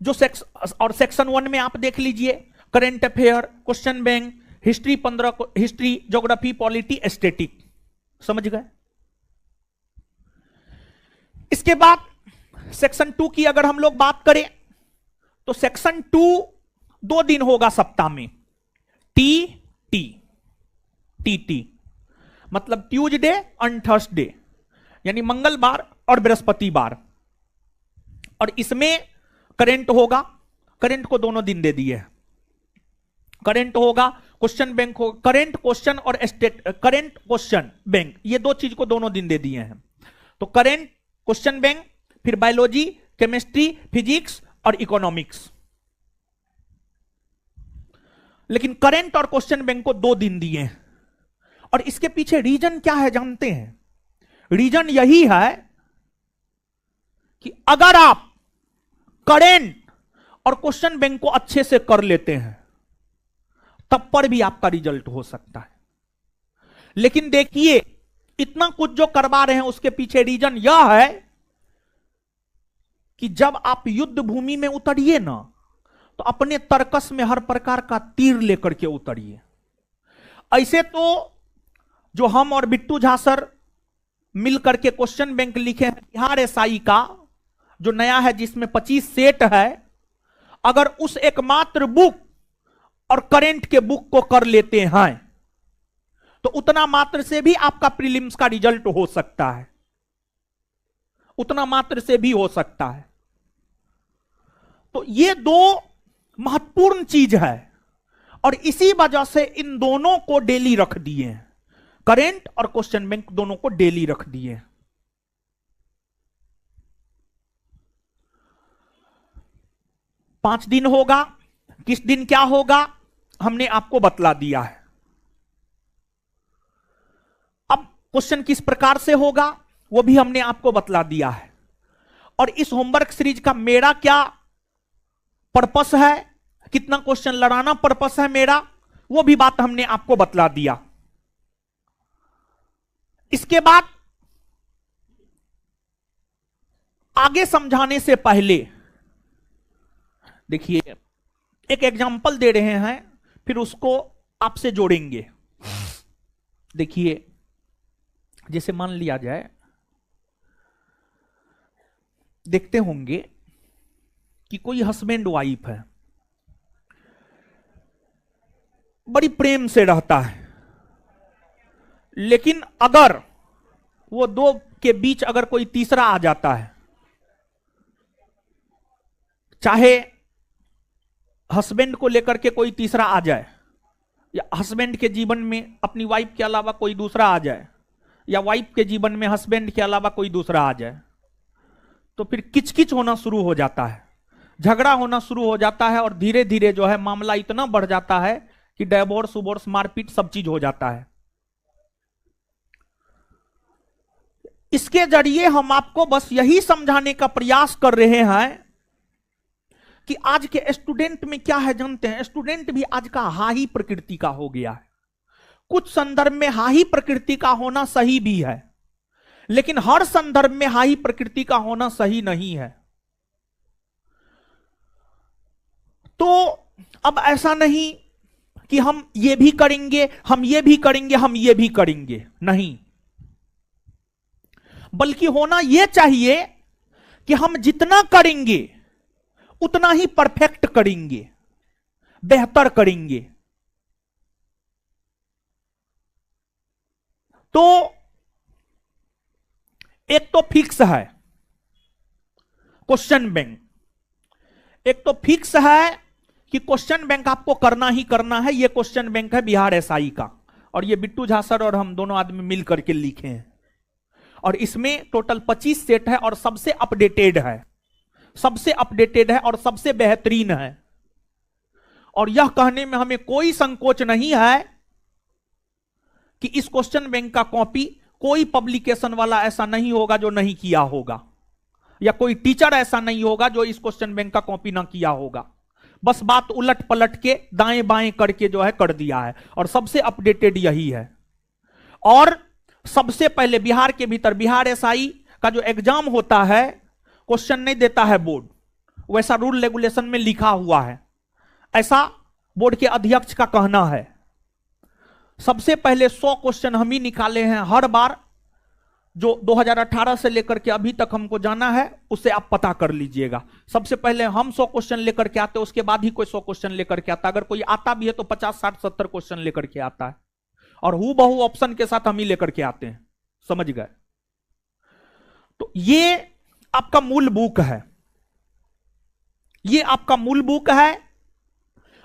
जो सेक्शन 1 में आप देख लीजिए, current affair, question bank, history 15, history, geography, polity, aesthetic. समझ गए। इसके बाद सेक्शन 2 की अगर हम लोग बात करें तो सेक्शन 2 2 दिन होगा सप्ताह में। टी मतलब ट्यूसडे एंड थर्सडे, यानी मंगलवार और बृहस्पतिवार। और इसमें करंट होगा। करंट को दोनों दिन दे दिए। करंट होगा, क्वेश्चन बैंक होगा। करंट क्वेश्चन और करंट क्वेश्चन बैंक, ये दो चीज को दोनों दिन दे दिए हैं। तो करंट क्वेश्चन बैंक, फिर बायोलॉजी, केमिस्ट्री, फिजिक्स और इकोनॉमिक्स। लेकिन करंट और क्वेश्चन बैंक को 2 दिन दिए हैं। और इसके पीछे रीजन क्या है जानते हैं? रीजन यही है कि अगर आप करंट और क्वेश्चन बैंक को अच्छे से कर लेते हैं तब पर भी आपका रिजल्ट हो सकता है। लेकिन देखिए इतना कुछ जो करवा रहे हैं उसके पीछे रीजन यह है कि जब आप युद्ध भूमि में उतरिए ना तो अपने तर्कस में हर प्रकार का तीर लेकर के उतरिए। ऐसे तो जो हम और बिट्टू झा सर मिलकर के क्वेश्चन बैंक लिखे हैं बिहार एसआई का, जो नया है जिसमें 25 सेट है, अगर उस एकमात्र बुक और करंट के बुक को कर लेते हैं तो उतना मात्र से भी आपका प्रीलिम्स का रिजल्ट हो सकता है, उतना मात्र से भी हो सकता है। तो ये दो महत्वपूर्ण चीज है और इसी वजह से इन दोनों को डेली रख दिए हैं, करंट और क्वेश्चन बैंक दोनों को डेली रख दिए हैं। पांच दिन होगा, किस दिन क्या होगा हमने आपको बतला दिया है। अब क्वेश्चन किस प्रकार से होगा वो भी हमने आपको बतला दिया है। और इस होमवर्क सीरीज का मेरा क्या पर्पस है, कितना क्वेश्चन लड़ाना पर्पस है मेरा, वो भी बात हमने आपको बतला दिया। इसके बाद आगे समझाने से पहले देखिए एक एग्जांपल दे रहे हैं, फिर उसको आपसे जोड़ेंगे। देखिए जैसे मान लिया जाए, देखते होंगे कि कोई हस्बैंड वाइफ है, बड़ी प्रेम से रहता है, लेकिन अगर वो दो के बीच अगर कोई तीसरा आ जाता है, चाहे हस्बैंड को लेकर के कोई तीसरा आ जाए, या हस्बैंड के जीवन में अपनी वाइफ के अलावा कोई दूसरा आ जाए, या वाइफ के जीवन में हस्बैंड के अलावा कोई दूसरा आ जाए, तो फिर किचकिच होना शुरू हो जाता है, झगड़ा होना शुरू हो जाता है और धीरे धीरे जो है मामला इतना बढ़ जाता है कि डिवोर्स उवोर्स मारपीट सब चीज हो जाता है। इसके जरिए हम आपको बस यही समझाने का प्रयास कर रहे हैं कि आज के स्टूडेंट में क्या है जानते हैं, स्टूडेंट भी आज का हाही प्रकृति का हो गया है। कुछ संदर्भ में हाही प्रकृति का होना सही भी है, लेकिन हर संदर्भ में हाही प्रकृति का होना सही नहीं है। तो अब ऐसा नहीं कि हम ये भी करेंगे, हम ये भी करेंगे, हम ये भी करेंगे, नहीं, बल्कि होना यह चाहिए कि हम जितना करेंगे उतना ही परफेक्ट करेंगे, बेहतर करेंगे। तो एक तो फिक्स है क्वेश्चन बैंक, एक तो फिक्स है कि क्वेश्चन बैंक आपको करना ही करना है। ये क्वेश्चन बैंक है बिहार एसआई का, और ये बिट्टू झा सर और हम दोनों आदमी मिल करके लिखे हैं, और इसमें टोटल 25 सेट है और सबसे अपडेटेड है, सबसे अपडेटेड है और सबसे बेहतरीन है। और यह कहने में हमें कोई संकोच नहीं है कि इस क्वेश्चन बैंक का कॉपी कोई पब्लिकेशन वाला ऐसा नहीं होगा जो नहीं किया होगा, या कोई टीचर ऐसा नहीं होगा जो इस क्वेश्चन बैंक का कॉपी ना किया होगा। बस बात उलट पलट के दाएं बाएं करके जो है कर दिया है, और सबसे अपडेटेड यही है। और सबसे पहले बिहार के भीतर बिहार एसआई का जो एग्जाम होता है, क्वेश्चन नहीं देता है बोर्ड, वैसा रूल रेगुलेशन में लिखा हुआ है, ऐसा बोर्ड के अध्यक्ष का कहना है। सबसे पहले 100 क्वेश्चन हम ही निकाले हैं हर बार, जो 2018 से लेकर के अभी तक हमको जाना है उससे आप पता कर लीजिएगा। सबसे पहले हम 100 क्वेश्चन लेकर के आते हैं, उसके बाद ही कोई 100 क्वेश्चन लेकर के आता है। अगर कोई आता भी है तो 50, 60, 70 क्वेश्चन लेकर के आता है, और हु बहु ऑप्शन के साथ हम ही लेकर के आते हैं, समझ गए। तो ये आपका मूल बुक है, ये आपका मूल बुक है,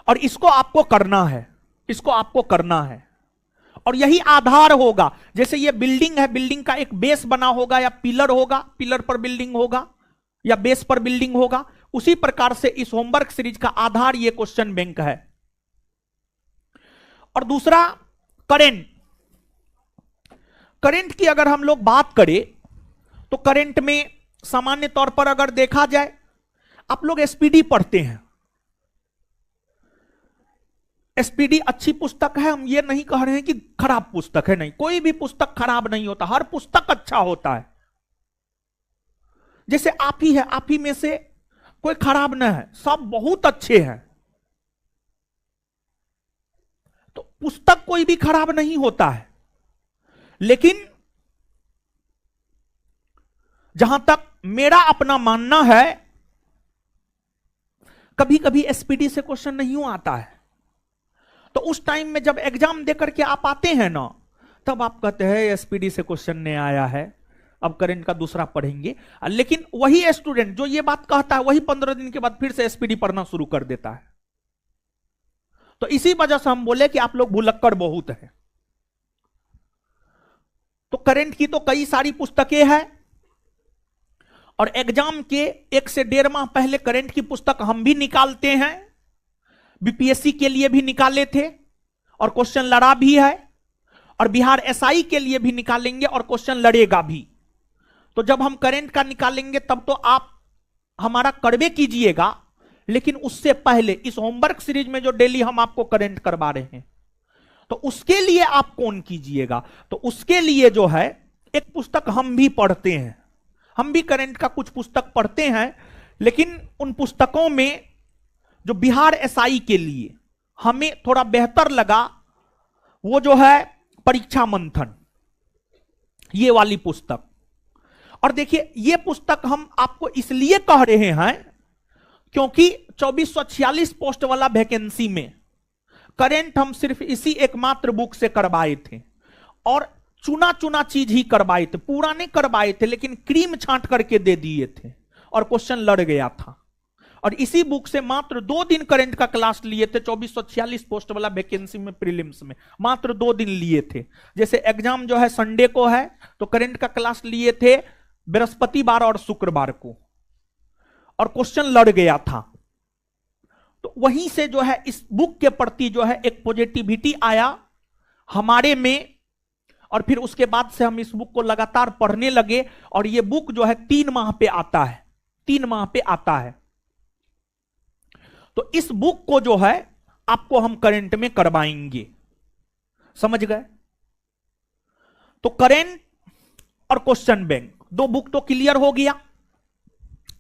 और इसको आपको करना है, इसको आपको करना है, और यही आधार होगा। जैसे ये बिल्डिंग है, बिल्डिंग का एक बेस बना होगा या पिलर होगा, पिलर पर बिल्डिंग होगा या बेस पर बिल्डिंग होगा, उसी प्रकार से इस होमवर्क सीरीज का आधार ये क्वेश्चन बैंक है। और दूसरा करंट, करंट की अगर हम लोग बात करें तो करंट में सामान्य तौर पर अगर देखा जाए, आप लोग एसपीडी पढ़ते हैं, एसपीडी अच्छी पुस्तक है, हम ये नहीं कह रहे हैं कि खराब पुस्तक है, नहीं, कोई भी पुस्तक खराब नहीं होता, हर पुस्तक अच्छा होता है। जैसे आप ही है, आप ही में से कोई खराब ना है, सब बहुत अच्छे हैं। तो पुस्तक कोई भी खराब नहीं होता है, लेकिन जहां तक मेरा अपना मानना है, कभी कभी एसपीडी से क्वेश्चन नहीं आता है, तो उस टाइम में जब एग्जाम देकर के आप आते हैं ना, तब आप कहते हैं एसपीडी से क्वेश्चन नहीं आया है, अब करंट का दूसरा पढ़ेंगे। लेकिन वही स्टूडेंट जो ये बात कहता है, वही 15 दिन के बाद फिर से एसपीडी पढ़ना शुरू कर देता है। तो इसी वजह से हम बोले कि आप लोग भुलक्कड़ बहुत हैं। तो करंट की तो कई सारी पुस्तकें हैं, और एग्जाम के 1 से 1.5 माह पहले करंट की पुस्तक हम भी निकालते हैं, बीपीएससी के लिए भी निकाले थे और क्वेश्चन लड़ा भी है, और बिहार एसआई के लिए भी निकालेंगे और क्वेश्चन लड़ेगा भी। तो जब हम करंट का निकालेंगे तब तो आप हमारा करवे कीजिएगा, लेकिन उससे पहले इस होमवर्क सीरीज में जो डेली हम आपको करंट करवा रहे हैं, तो उसके लिए आप कौन कीजिएगा? तो उसके लिए जो है एक पुस्तक हम भी पढ़ते हैं, हम भी करंट का कुछ पुस्तक पढ़ते हैं, लेकिन उन पुस्तकों में जो बिहार एसआई के लिए हमें थोड़ा बेहतर लगा वो जो है परीक्षा मंथन, ये वाली पुस्तक। और देखिए ये पुस्तक हम आपको इसलिए कह रहे हैं क्योंकि 2446 पोस्ट वाला वैकेंसी में करंट हम सिर्फ इसी एकमात्र बुक से करवाए थे, और चुना चुना चीज ही करवाए थे, पूरा नहीं करवाए थे, लेकिन क्रीम छांट करके दे दिए थे और क्वेश्चन लड़ गया था। और इसी बुक से मात्र 2 दिन करंट का क्लास लिए थे, 2446 पोस्ट वाला वैकेंसी में प्रीलिम्स में मात्र 2 दिन लिए थे। जैसे एग्जाम जो है संडे को है, तो करंट का क्लास लिए थे बृहस्पतिवार और शुक्रवार को, और क्वेश्चन लड़ गया था। तो वहीं से जो है इस बुक के प्रति जो है एक पॉजिटिविटी आया हमारे में, और फिर उसके बाद से हम इस बुक को लगातार पढ़ने लगे, और ये बुक जो है 3 माह पे आता है, 3 माह पे आता है। तो इस बुक को जो है आपको हम करंट में करवाएंगे, समझ गए? तो करंट और क्वेश्चन बैंक 2 बुक तो क्लियर हो गया,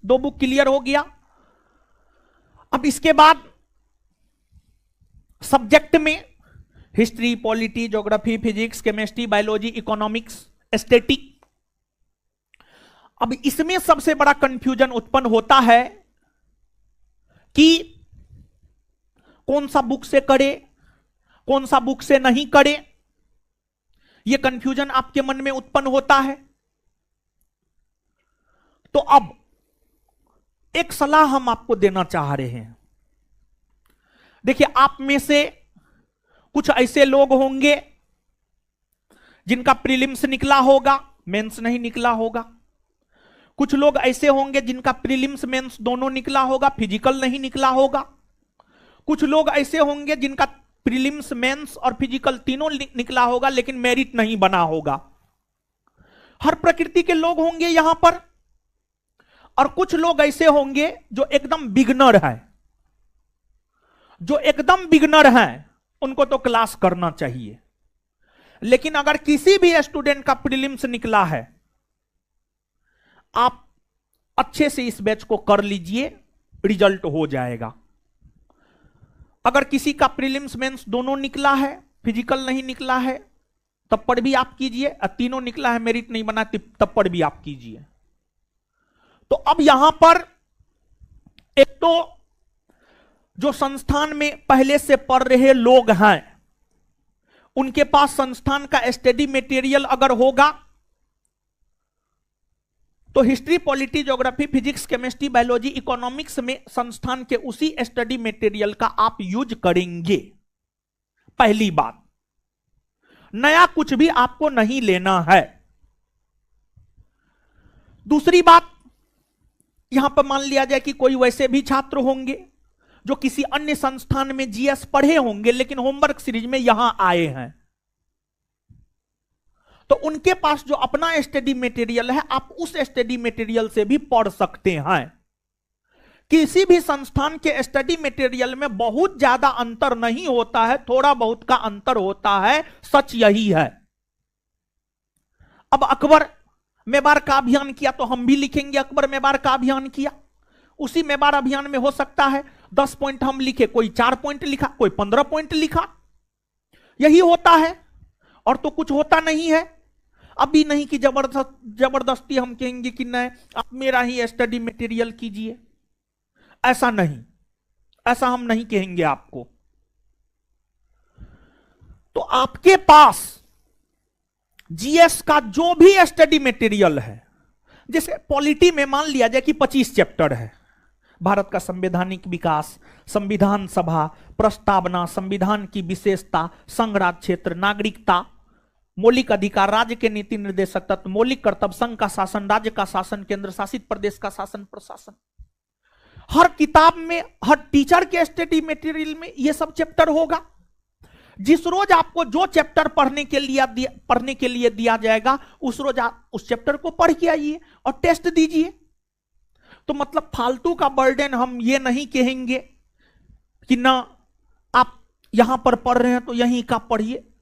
2 बुक क्लियर हो गया। अब इसके बाद सब्जेक्ट में history, polity, geography, physics, chemistry, biology, economics, aesthetic. अब इसमें सबसे बड़ा कंफ्यूजन उत्पन्न होता है कि कौन सा बुक से करे, कौन सा बुक से नहीं करे। यह कंफ्यूजन आपके मन में उत्पन्न होता है। तो अब एक सलाह हम आपको देना चाह रहे हैं। देखिए, आप में से कुछ ऐसे लोग होंगे जिनका प्रीलिम्स निकला होगा, मेंस नहीं निकला होगा। कुछ लोग ऐसे होंगे जिनका प्रीलिम्स मेंस दोनों निकला होगा, फिजिकल नहीं निकला होगा। कुछ लोग ऐसे होंगे जिनका प्रीलिम्स मेंस और फिजिकल तीनों निकला होगा, लेकिन मेरिट नहीं बना होगा। हर प्रकृति के लोग होंगे यहां पर। और कुछ लोग ऐसे होंगे जो एकदम बिगनर है, जो एकदम बिगनर हैं, उनको तो क्लास करना चाहिए। लेकिन अगर किसी भी स्टूडेंट का प्रीलिम्स निकला है, आप अच्छे से इस बैच को कर लीजिए, रिजल्ट हो जाएगा। अगर किसी का प्रीलिम्स मेंस दोनों निकला है, फिजिकल नहीं निकला है, तब पर भी आप कीजिए। तीनों निकला है, मेरिट नहीं बना, तब पर भी आप कीजिए। तो अब यहां पर एक तो जो संस्थान में पहले से पढ़ रहे लोग हैं, उनके पास संस्थान का स्टडी मटेरियल अगर होगा तो history, polity, geography, physics, chemistry, biology, economics में संस्थान के उसी स्टडी मटेरियल का आप यूज करेंगे। पहली बात, नया कुछ भी आपको नहीं लेना है। दूसरी बात, यहां पर मान लिया जाए कि कोई वैसे भी छात्र होंगे जो किसी अन्य संस्थान में जीएस पढ़े होंगे, लेकिन होमवर्क सीरीज में यहां आए हैं, तो उनके पास जो अपना स्टडी मटेरियल है, आप उस स्टडी मटेरियल से भी पढ़ सकते हैं। किसी भी संस्थान के स्टडी मटेरियल में बहुत ज्यादा अंतर नहीं होता है, थोड़ा बहुत का अंतर होता है, सच यही है। अब अकबर मेवाड़ का अभियान किया तो हम भी लिखेंगे अकबर मेवाड़ का अभियान किया। उसी मेवाड़ अभियान में हो सकता है 10 पॉइंट हम लिखे, कोई 4 पॉइंट लिखा, कोई 15 पॉइंट लिखा। यही होता है, और तो कुछ होता नहीं है। अभी नहीं कि जबरदस्ती हम कहेंगे कि नहीं आप मेरा ही स्टडी मटेरियल कीजिए, ऐसा नहीं, ऐसा हम नहीं कहेंगे आपको। तो आपके पास जीएस का जो भी स्टडी मटेरियल है, जैसे पॉलिटी में मान लिया जाए कि 25 चैप्टर है, भारत का संवैधानिक विकास, संविधान सभा, प्रस्तावना, संविधान की विशेषता, संघ राज्य क्षेत्र, नागरिकता, मौलिक अधिकार, राज्य के नीति निर्देशक तत्व, मौलिक कर्तव्य, संघ का शासन, राज्य का शासन, केंद्र शासित प्रदेश का शासन प्रशासन। हर किताब में, हर टीचर के स्टडी मटेरियल में यह सब चैप्टर होगा। जिस रोज आपको जो चैप्टर पढ़ने के लिए दिया जाएगा, उस रोज आप उस चैप्टर को पढ़ के आइए और टेस्ट दीजिए। तो मतलब फालतू का बर्डन हम ये नहीं कहेंगे कि ना आप यहां पर पढ़ रहे हैं तो यहीं का पढ़िए।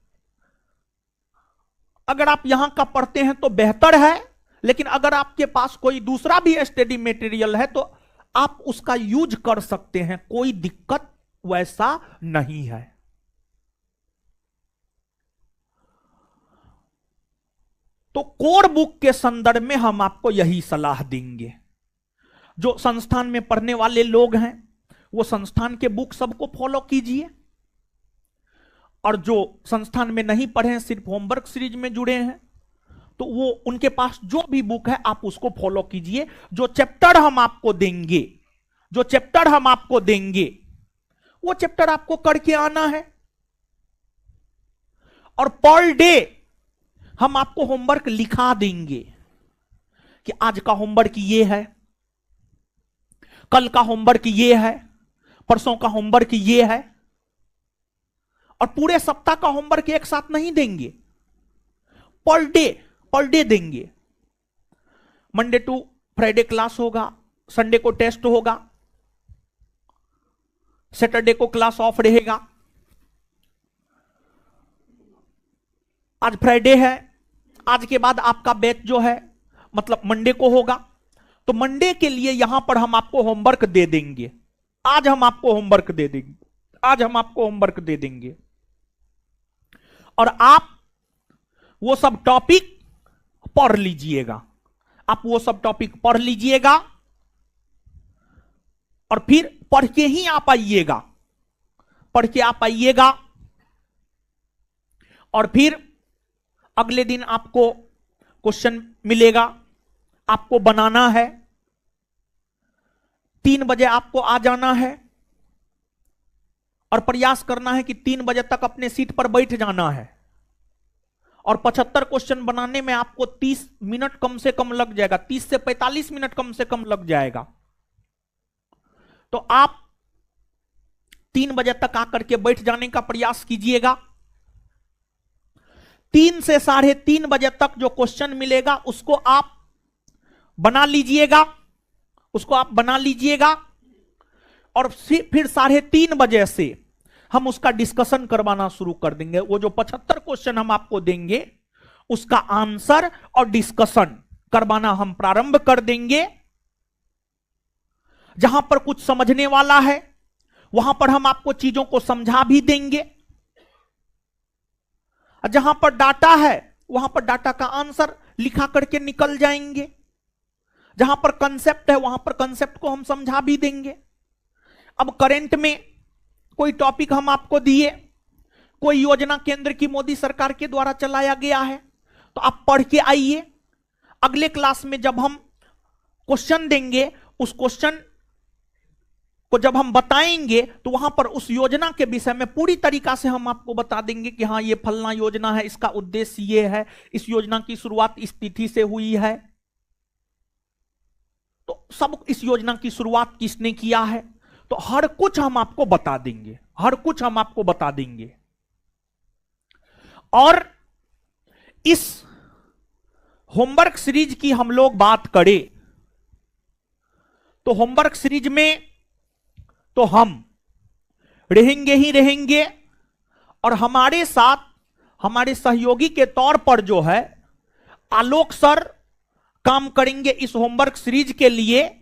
अगर आप यहां का पढ़ते हैं तो बेहतर है, लेकिन अगर आपके पास कोई दूसरा भी स्टडी मटेरियल है तो आप उसका यूज कर सकते हैं, कोई दिक्कत वैसा नहीं है। तो कोर बुक के संदर्भ में हम आपको यही सलाह देंगे। जो संस्थान में पढ़ने वाले लोग हैं वो संस्थान के बुक सबको फॉलो कीजिए, और जो संस्थान में नहीं पढ़े, सिर्फ होमवर्क सीरीज में जुड़े हैं, तो वो उनके पास जो भी बुक है आप उसको फॉलो कीजिए। जो चैप्टर हम आपको देंगे, वो चैप्टर आपको करके आना है। और पर डे हम आपको होमवर्क लिखा देंगे कि आज का होमवर्क ये है, कल का होमवर्क ये है, परसों का होमवर्क ये है। और पूरे सप्ताह का होमवर्क एक साथ नहीं देंगे, पर डे देंगे। मंडे टू फ्राइडे क्लास होगा, संडे को टेस्ट होगा, सैटरडे को क्लास ऑफ रहेगा। आज फ्राइडे है, आज के बाद आपका बैच जो है मतलब मंडे को होगा, तो मंडे के लिए यहां पर हम आपको होमवर्क दे देंगे। आज हम आपको होमवर्क दे देंगे और आप वो सब टॉपिक पढ़ लीजिएगा। और फिर पढ़ के ही आप आइएगा, और फिर अगले दिन आपको क्वेश्चन मिलेगा, आपको बनाना है। 3 बजे आपको आ जाना है और प्रयास करना है कि 3 बजे तक अपने सीट पर बैठ जाना है। और 75 क्वेश्चन बनाने में आपको 30 मिनट कम से कम लग जाएगा, 30 से 45 मिनट कम से कम लग जाएगा। तो आप 3 बजे तक आकर के बैठ जाने का प्रयास कीजिएगा। 3 से 3:30 बजे तक जो क्वेश्चन मिलेगा उसको आप बना लीजिएगा, और फिर 3:30 बजे से हम उसका डिस्कशन करवाना शुरू कर देंगे। वो जो 75 क्वेश्चन हम आपको देंगे उसका आंसर और डिस्कशन करवाना हम प्रारंभ कर देंगे। जहां पर कुछ समझने वाला है वहां पर हम आपको चीजों को समझा भी देंगे। जहां पर डाटा है वहां पर डाटा का आंसर लिखा करके निकल जाएंगे। जहां पर कंसेप्ट है वहां पर कंसेप्ट को हम समझा भी देंगे। अब करंट में कोई टॉपिक हम आपको दिए, कोई योजना केंद्र की मोदी सरकार के द्वारा चलाया गया है, तो आप पढ़ के आइए। अगले क्लास में जब हम क्वेश्चन देंगे, उस क्वेश्चन को जब हम बताएंगे तो वहां पर उस योजना के विषय में पूरी तरीका से हम आपको बता देंगे कि हाँ ये फलना योजना है, इसका उद्देश्य ये है, इस योजना की शुरुआत इस तिथि से हुई है, तो सब इस योजना की शुरुआत किसने किया है, तो हर कुछ हम आपको बता देंगे। और इस होमवर्क सीरीज की हम लोग बात करें तो होमवर्क सीरीज में तो हम रहेंगे, और हमारे साथ हमारे सहयोगी के तौर पर जो है आलोक सर काम करेंगे इस होमवर्क सीरीज के लिए।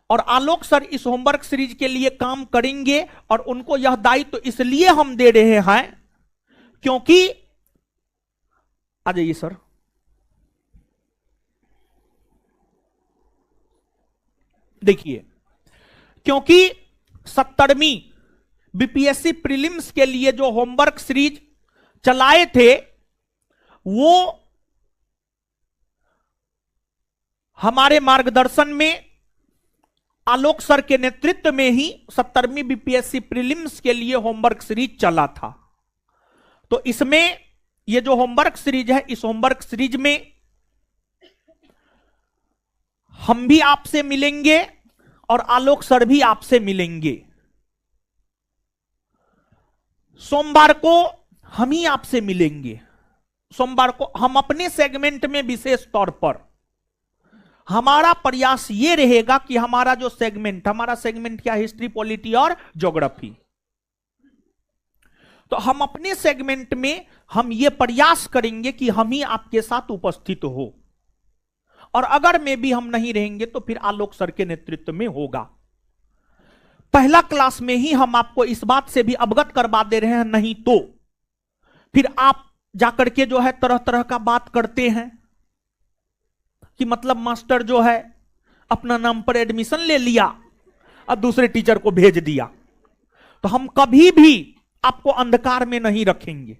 और आलोक सर इस होमवर्क सीरीज के लिए काम करेंगे, और उनको यह दायित्व तो इसलिए हम दे रहे हैं क्योंकि आ जाइए सर, देखिए, क्योंकि 70वीं बीपीएससी प्रीलिम्स के लिए जो होमवर्क सीरीज चलाए थे वो हमारे मार्गदर्शन में आलोक सर के नेतृत्व में ही 70वीं बीपीएससी प्रीलिम्स के लिए होमवर्क सीरीज चला था। तो इसमें ये जो होमवर्क सीरीज है, इस होमवर्क सीरीज में हम भी आपसे मिलेंगे और आलोक सर भी आपसे मिलेंगे। सोमवार को हम ही आपसे मिलेंगे। सोमवार को हम अपने सेगमेंट में विशेष तौर पर हमारा प्रयास यह रहेगा कि हमारा सेगमेंट क्या, हिस्ट्री, पॉलिटी और ज्योग्राफी। तो हम अपने सेगमेंट में हम यह प्रयास करेंगे कि हम ही आपके साथ उपस्थित हो, और अगर में भी हम नहीं रहेंगे तो फिर आलोक सर के नेतृत्व में होगा। पहला क्लास में ही हम आपको इस बात से भी अवगत करवा दे रहे हैं, नहीं तो फिर आप जाकर के जो है तरह तरह का बात करते हैं कि मतलब मास्टर जो है अपना नाम पर एडमिशन ले लिया और दूसरे टीचर को भेज दिया। तो हम कभी भी आपको अंधकार में नहीं रखेंगे।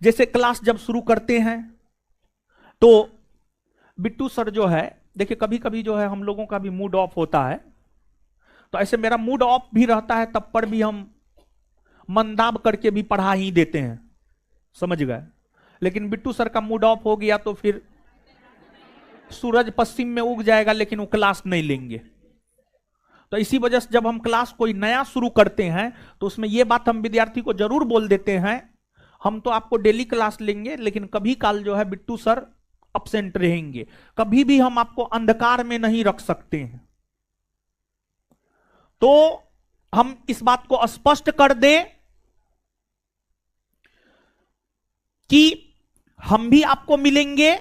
जैसे क्लास जब शुरू करते हैं तो बिट्टू सर जो है, देखिए कभी कभी जो है हम लोगों का भी मूड ऑफ होता है, तो ऐसे मेरा मूड ऑफ भी रहता है, तब पर भी हम मंदाब करके भी पढ़ा ही देते हैं, समझ गए। लेकिन बिट्टू सर का मूड ऑफ हो गया तो फिर सूरज पश्चिम में उग जाएगा, लेकिन वो क्लास नहीं लेंगे। तो इसी वजह से जब हम क्लास कोई नया शुरू करते हैं तो उसमें यह बात हम विद्यार्थी को जरूर बोल देते हैं, हम तो आपको डेली क्लास लेंगे, लेकिन कभी काल जो है बिट्टू सर अब्सेंट रहेंगे। कभी भी हम आपको अंधकार में नहीं रख सकते हैं। तो हम इस बात को स्पष्ट कर दें कि हम भी आपको मिलेंगे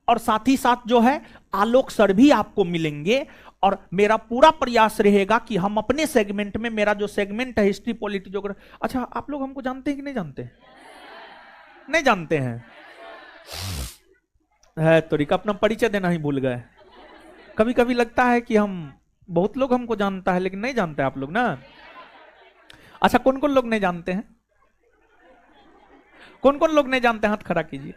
और साथ ही साथ जो है आलोक सर भी आपको मिलेंगे, और मेरा पूरा प्रयास रहेगा कि हम अपने सेगमेंट में, मेरा जो सेगमेंट है हिस्ट्री, पॉलिटी, ज्योग्राफी। अच्छा, आप लोग हमको जानते हैं कि नहीं जानते? नहीं जानते हैं है तो रिका अपना परिचय देना ही भूल गए। कभी कभी लगता है कि हम, बहुत लोग हमको जानता है लेकिन नहीं जानते आप लोग ना। अच्छा, कौन कौन लोग नहीं जानते हैं? कौन कौन लोग नहीं जानते हैं? हाथ खड़ा कीजिए।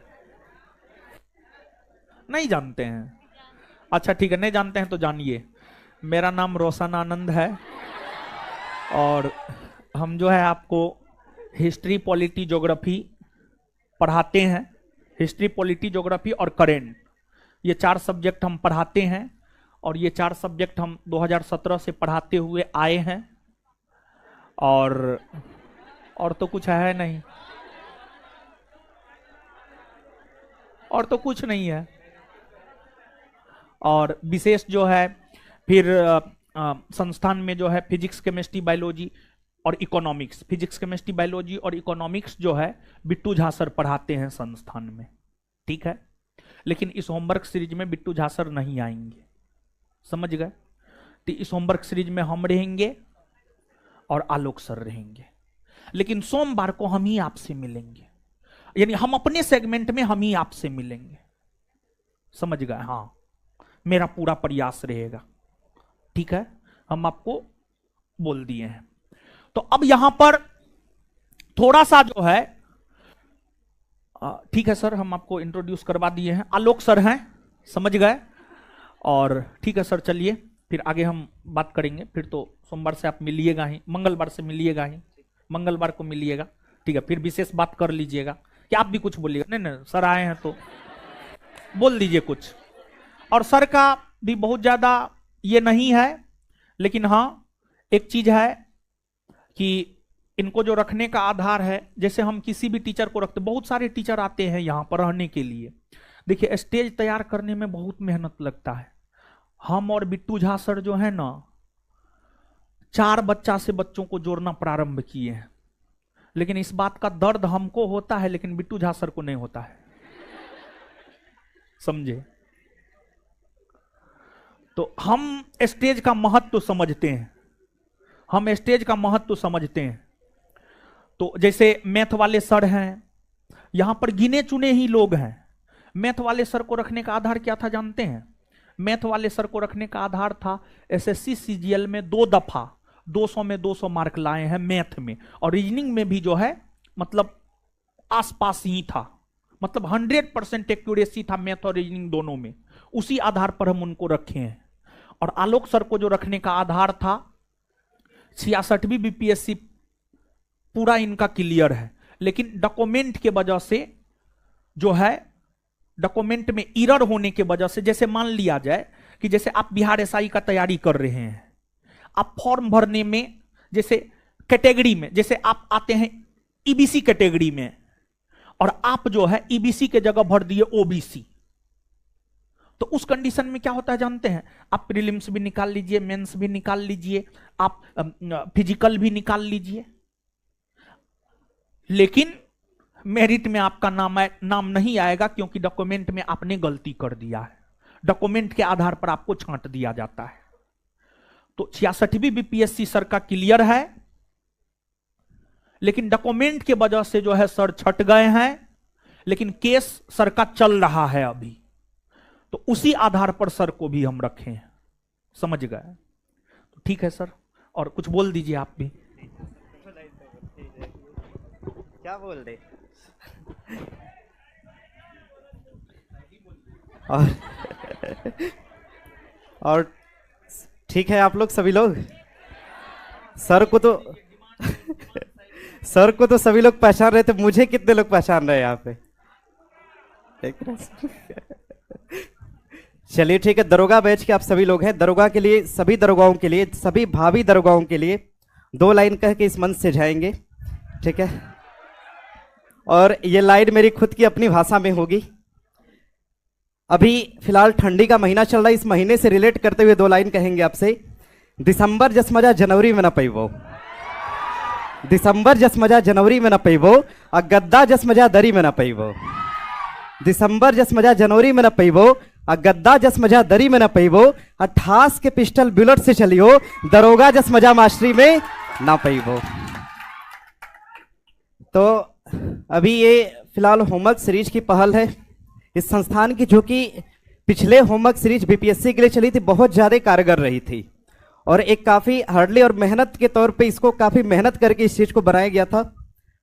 नहीं जानते हैं? अच्छा ठीक है, नहीं जानते हैं तो जानिए, मेरा नाम रोशन आनंद है और हम जो है आपको हिस्ट्री, पॉलिटी, ज्योग्राफी पढ़ाते हैं। हिस्ट्री, पॉलिटी, ज्योग्राफी और करेंट, ये 4 सब्जेक्ट हम पढ़ाते हैं, और ये 4 सब्जेक्ट हम 2017 से पढ़ाते हुए आए हैं। और तो कुछ है नहीं, और तो कुछ नहीं है। और विशेष जो है फिर संस्थान में जो है फिजिक्स, केमिस्ट्री, बायोलॉजी और इकोनॉमिक्स, फिजिक्स, केमिस्ट्री, बायोलॉजी और इकोनॉमिक्स जो है बिट्टू झा सर पढ़ाते हैं संस्थान में, ठीक है। लेकिन इस होमवर्क सीरीज में बिट्टू झा सर नहीं आएंगे, समझ गए। तो इस होमवर्क सीरीज में हम रहेंगे और आलोक सर रहेंगे, लेकिन सोमवार को हम ही आपसे मिलेंगे, यानी हम अपने सेगमेंट में हम ही आपसे मिलेंगे, समझ गए। हाँ, मेरा पूरा प्रयास रहेगा, ठीक है, हम आपको बोल दिए हैं। तो अब यहां पर थोड़ा सा जो है, ठीक है सर, हम आपको इंट्रोड्यूस करवा दिए हैं, आलोक सर हैं, समझ गए। और ठीक है सर, चलिए फिर आगे हम बात करेंगे। फिर तो सोमवार से आप मिलिएगा ही, मंगलवार से मिलिएगा ही, मंगलवार को मिलिएगा, ठीक है। फिर विशेष बात कर लीजिएगा कि आप भी कुछ बोलिएगा। नहीं नहीं, सर आए हैं तो बोल दीजिए कुछ। और सर का भी बहुत ज्यादा ये नहीं है, लेकिन हाँ एक चीज है कि इनको जो रखने का आधार है, जैसे हम किसी भी टीचर को रखते, बहुत सारे टीचर आते हैं यहाँ पर रहने के लिए। देखिए, स्टेज तैयार करने में बहुत मेहनत लगता है। हम और बिट्टू झा सर जो है ना, 4 बच्चा से बच्चों को जोड़ना प्रारंभ किए हैं, लेकिन इस बात का दर्द हमको होता है, लेकिन बिट्टू झा सर को नहीं होता है, समझे। तो हम स्टेज का महत्व समझते हैं, हम स्टेज का महत्व समझते हैं। तो जैसे मैथ वाले सर हैं, यहां पर गिने चुने ही लोग हैं। मैथ वाले सर को रखने का आधार क्या था जानते हैं? मैथ वाले सर को रखने का आधार था एसएससी सीजीएल में 2 दफा 200 में 200 मार्क लाए हैं मैथ में, और रीजनिंग में भी जो है मतलब आसपास ही था, मतलब 100% एक्यूरेसी था मैथ और रीजनिंग दोनों में। उसी आधार पर हम उनको रखे हैं। और आलोक सर को जो रखने का आधार था 66वीं बीपीएससी पूरा इनका क्लियर है, लेकिन डॉक्यूमेंट के वजह से जो है, डॉक्यूमेंट में एरर होने के वजह से, जैसे मान लिया जाए कि जैसे आप बिहार एसआई का तैयारी कर रहे हैं, आप फॉर्म भरने में जैसे कैटेगरी में, जैसे आप आते हैं ईबीसी कैटेगरी में और आप जो है ईबीसी के जगह भर दिए ओबीसी, तो उस कंडीशन में क्या होता है जानते हैं? आप प्रीलिम्स भी निकाल लीजिए, मेंस भी निकाल लीजिए, आप फिजिकल भी निकाल लीजिए, लेकिन मेरिट में आपका नाम नहीं आएगा, क्योंकि डॉक्यूमेंट में आपने गलती कर दिया है। डॉक्यूमेंट के आधार पर आपको छांट दिया जाता है। तो 66वीं बीपीएससी सर का क्लियर है, लेकिन डॉक्यूमेंट के वजह से जो है सर छट गए हैं, लेकिन केस सर का चल रहा है अभी, तो उसी आधार पर सर को भी हम रखे हैं। समझ गए? तो ठीक है सर, और कुछ बोल दीजिए आप भी। क्या बोल रहे? और ठीक है, आप लोग सभी लोग सर को तो सर को तो सभी लोग पहचान रहे थे, मुझे कितने लोग पहचान रहे हैं यहाँ पे? चलिए ठीक है, दरोगा बैच के आप सभी लोग हैं। दरोगा के लिए, सभी दरोगाओं के लिए, सभी भावी दरोगाओं के लिए 2 लाइन कह के इस मंच से जाएंगे, ठीक है? और ये लाइन मेरी खुद की अपनी भाषा में होगी। अभी फिलहाल ठंडी का महीना चल रहा है, इस महीने से रिलेट करते हुए 2 लाइन कहेंगे आपसे। दिसंबर जस मजा जनवरी में न पैबो, दिसंबर जस मजा जनवरी में न पैबो, और गद्दा जस मजा दरी में न पैबो। दिसंबर जस मजा जनवरी में न पैबो, और गद्दा जस मजा दरी में न पैबो, और ठास के पिस्टल बुलेट से चलियो, दरोगा जस मजा मास्टरी में ना पैबो। तो अभी ये फिलहाल होमवर्क सीरीज की पहल है इस संस्थान की, जो कि पिछले होमवर्क सीरीज बीपीएससी के लिए चली थी, बहुत ज्यादा कारगर रही थी, और एक काफी हार्डली और मेहनत के तौर पे इसको काफी मेहनत करके इस चीज को बनाया गया था,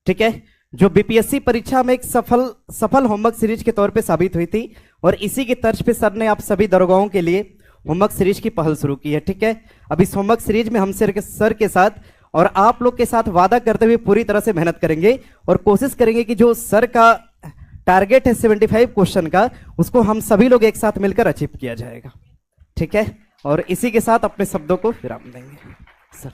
ठीक है, जो बीपीएससी परीक्षा में एक सफल होमवर्क सीरीज के तौर पे साबित हुई थी। और इसी की तर्ज पे सर ने आप सभी दरोगाओं के लिए होमवर्क सीरीज की पहल शुरू की है, ठीक है? अब इस होमवर्क सीरीज में हम सर के साथ और आप लोग के साथ वादा करते हुए पूरी तरह से मेहनत करेंगे और कोशिश करेंगे कि जो सर का टारगेट है 75 क्वेश्चन का, उसको हम सभी लोग एक साथ मिलकर अचीव किया जाएगा, ठीक है? और इसी के साथ अपने शब्दों को विराम देंगे सर।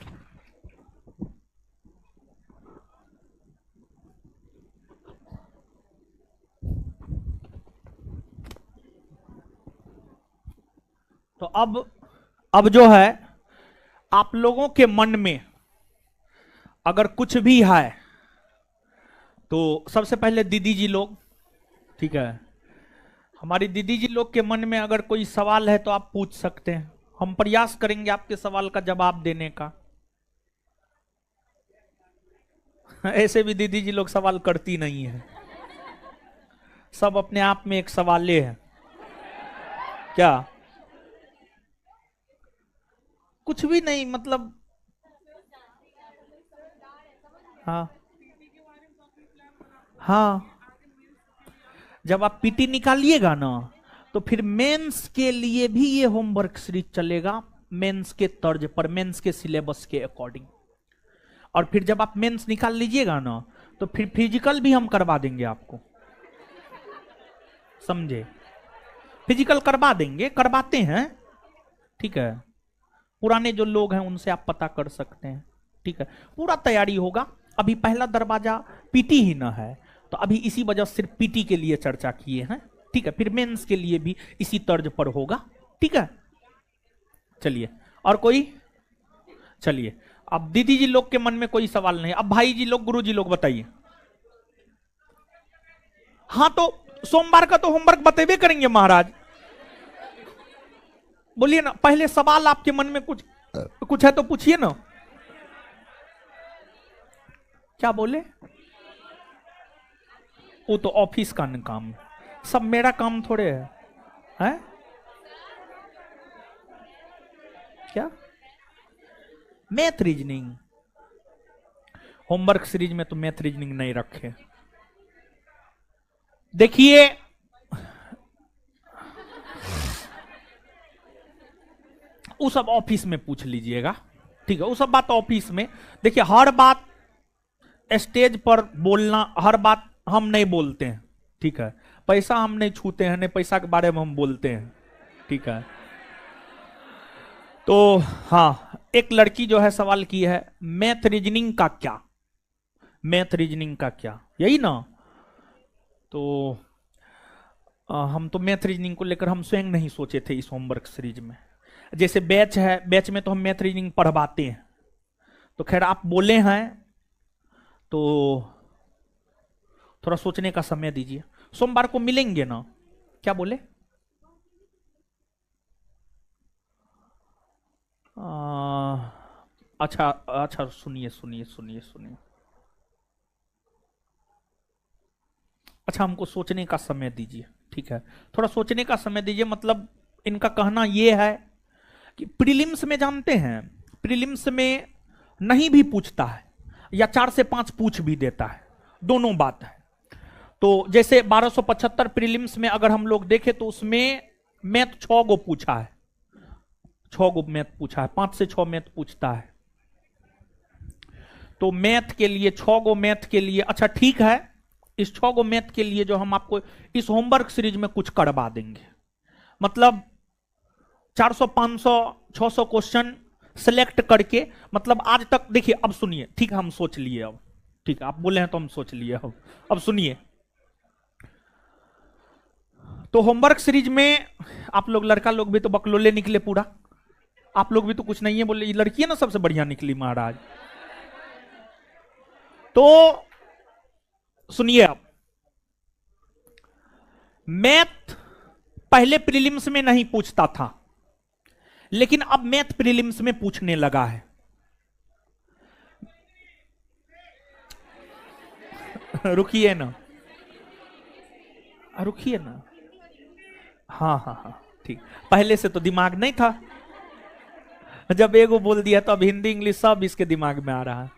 तो अब जो है आप लोगों के मन में अगर कुछ भी है तो सबसे पहले दीदी जी लोग, ठीक है, हमारी दीदी जी लोग के मन में अगर कोई सवाल है तो आप पूछ सकते हैं। हम प्रयास करेंगे आपके सवाल का जवाब देने का। ऐसे भी दीदी जी लोग सवाल करती नहीं है, सब अपने आप में एक सवाले है। क्या? कुछ भी नहीं, मतलब हाँ हाँ, जब आप पीटी निकालिएगा ना तो फिर मेंस के लिए भी ये होमवर्क सीरीज चलेगा, मेंस के तर्ज पर, मेंस के सिलेबस के अकॉर्डिंग। और फिर जब आप मेंस निकाल लीजिएगा ना तो फिर फिजिकल भी हम करवा देंगे आपको, समझे? फिजिकल करवा देंगे, करवाते हैं, ठीक है? पुराने जो लोग हैं उनसे आप पता कर सकते हैं, ठीक है? पूरा तैयारी होगा। अभी पहला दरवाजा पीटी ही ना है, तो अभी इसी वजह सिर्फ पीटी के लिए चर्चा किए हैं, ठीक है? फिर मेंस के लिए भी इसी तर्ज पर होगा, ठीक है? चलिए, और कोई? चलिए, अब दीदी जी लोग के मन में कोई सवाल नहीं, अब भाई जी लोग, गुरु जी लोग बताइए। हाँ, तो सोमवार का तो होमवर्क बतेबे करेंगे महाराज। बोलिए ना, पहले सवाल आपके मन में कुछ है तो पूछिए ना। क्या बोले? वो तो ऑफिस का काम, सब मेरा काम थोड़े है, हैं? क्या? Math reasoning. होमवर्क सीरीज में तो मैथ रीजनिंग नहीं रखे। देखिए, वो सब ऑफिस में पूछ लीजिएगा, ठीक है? वो सब बात ऑफिस में। देखिए, हर बात स्टेज पर बोलना, हर बात हम नहीं बोलते हैं, ठीक है? पैसा हम नहीं छूते हैं, नहीं पैसा के बारे में हम बोलते हैं, ठीक है? तो हाँ, एक लड़की जो है सवाल की है, मैथ रीजनिंग का क्या? मैथ रीजनिंग का क्या, यही ना? तो हम तो मैथ रीजनिंग को लेकर हम स्वयं नहीं सोचे थे इस होमवर्क सीरीज में। जैसे बैच है, बैच में तो हम मैथ रीजनिंग पढ़वाते हैं। तो खैर, आप बोले हैं तो थोड़ा सोचने का समय दीजिए। सोमवार को मिलेंगे ना? क्या बोले? अच्छा अच्छा, सुनिए सुनिए सुनिए सुनिए। अच्छा, हमको सोचने का समय दीजिए, ठीक है? थोड़ा सोचने का समय दीजिए। मतलब इनका कहना यह है कि प्रीलिम्स में, जानते हैं, प्रीलिम्स में नहीं भी पूछता है या 4 से 5 पूछ भी देता है, दोनों बात है। तो जैसे 1275 प्रीलिम्स में अगर हम लोग देखें तो उसमें मैथ 6 गो पूछा है, 6 गो मैथ पूछा है, 5 से 6 मैथ पूछता है। तो मैथ के लिए 6 गो मैथ के लिए, अच्छा ठीक है, इस 6 गो मैथ के लिए जो हम आपको इस होमवर्क सीरीज में कुछ करवा देंगे। मतलब 400 500 600 क्वेश्चन सिलेक्ट करके, मतलब आज तक देखिए, अब सुनिए, ठीक है? हम सोच लिए अब, ठीक है? आप बोले हैं तो हम सोच लिए अब सुनिए। तो होमवर्क सीरीज में आप लोग, लड़का लोग भी तो बकलोले निकले पूरा, आप लोग भी तो कुछ नहीं है बोले, ये लड़की है ना सबसे बढ़िया निकली महाराज। तो सुनिए, अब मैथ पहले प्रीलिम्स में नहीं पूछता था, लेकिन अब मैथ प्रीलिम्स में पूछने लगा है। रुकिए ना, रुकिए ना। हाँ हाँ हाँ, ठीक। पहले से तो दिमाग नहीं था, जब एगो बोल दिया तो अब हिंदी इंग्लिश सब इसके दिमाग में आ रहा है।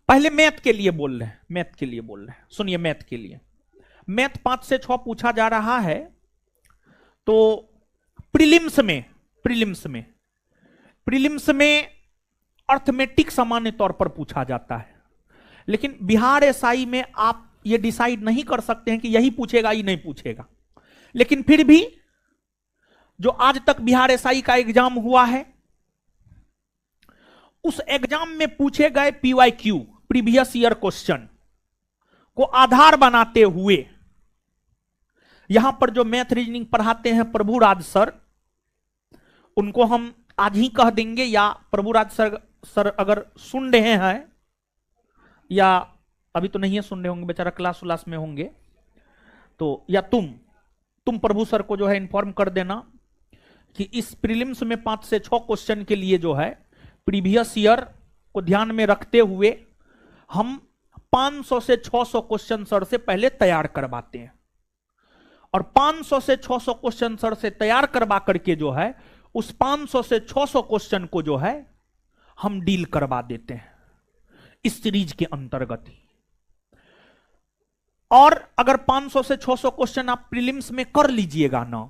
पहले मैथ के लिए बोल रहे हैं, मैथ के लिए बोल रहे हैं। सुनिए, मैथ के लिए, मैथ 5 से 6 पूछा जा रहा है। तो प्रीलिम्स में, प्रीलिम्स में अर्थमेटिक सामान्य तौर पर पूछा जाता है, लेकिन बिहार एसआई में आप ये डिसाइड नहीं कर सकते हैं कि यही पूछेगा, ही नहीं पूछेगा। लेकिन फिर भी जो आज तक बिहार एसआई का एग्जाम हुआ है, उस एग्जाम में पूछे गए पीवाईक्यू, प्रीवियस ईयर क्वेश्चन को आधार बनाते हुए यहां पर जो मैथ रीजनिंग पढ़ाते हैं प्रभुराज सर, उनको हम आज ही कह देंगे, या प्रभुराज सर अगर सुन रहे हैं, या अभी तो नहीं है सुन रहे होंगे, बेचारा क्लास उलास में होंगे, तो या तुम प्रभु सर को जो है इन्फॉर्म कर देना कि इस प्रीलिम्स में 5 से 6 क्वेश्चन के लिए जो है प्रीवियस ईयर को ध्यान में रखते हुए हम 500 से 600 क्वेश्चन सर से पहले तैयार करवाते हैं, और 500 से 600 क्वेश्चन सर से तैयार करवा करके जो है उस 500 से 600 क्वेश्चन को जो है हम डील करवा देते हैं इस सीरीज के अंतर्गत ही। और अगर 500 से 600 क्वेश्चन आप प्रीलिम्स में कर लीजिएगा ना,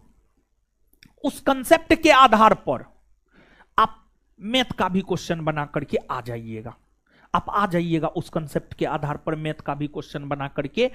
उस कंसेप्ट के आधार पर आप मैथ का भी क्वेश्चन बना करके आ जाइएगा, आप आ जाइएगा उस कंसेप्ट के आधार पर मैथ का भी क्वेश्चन बना करके,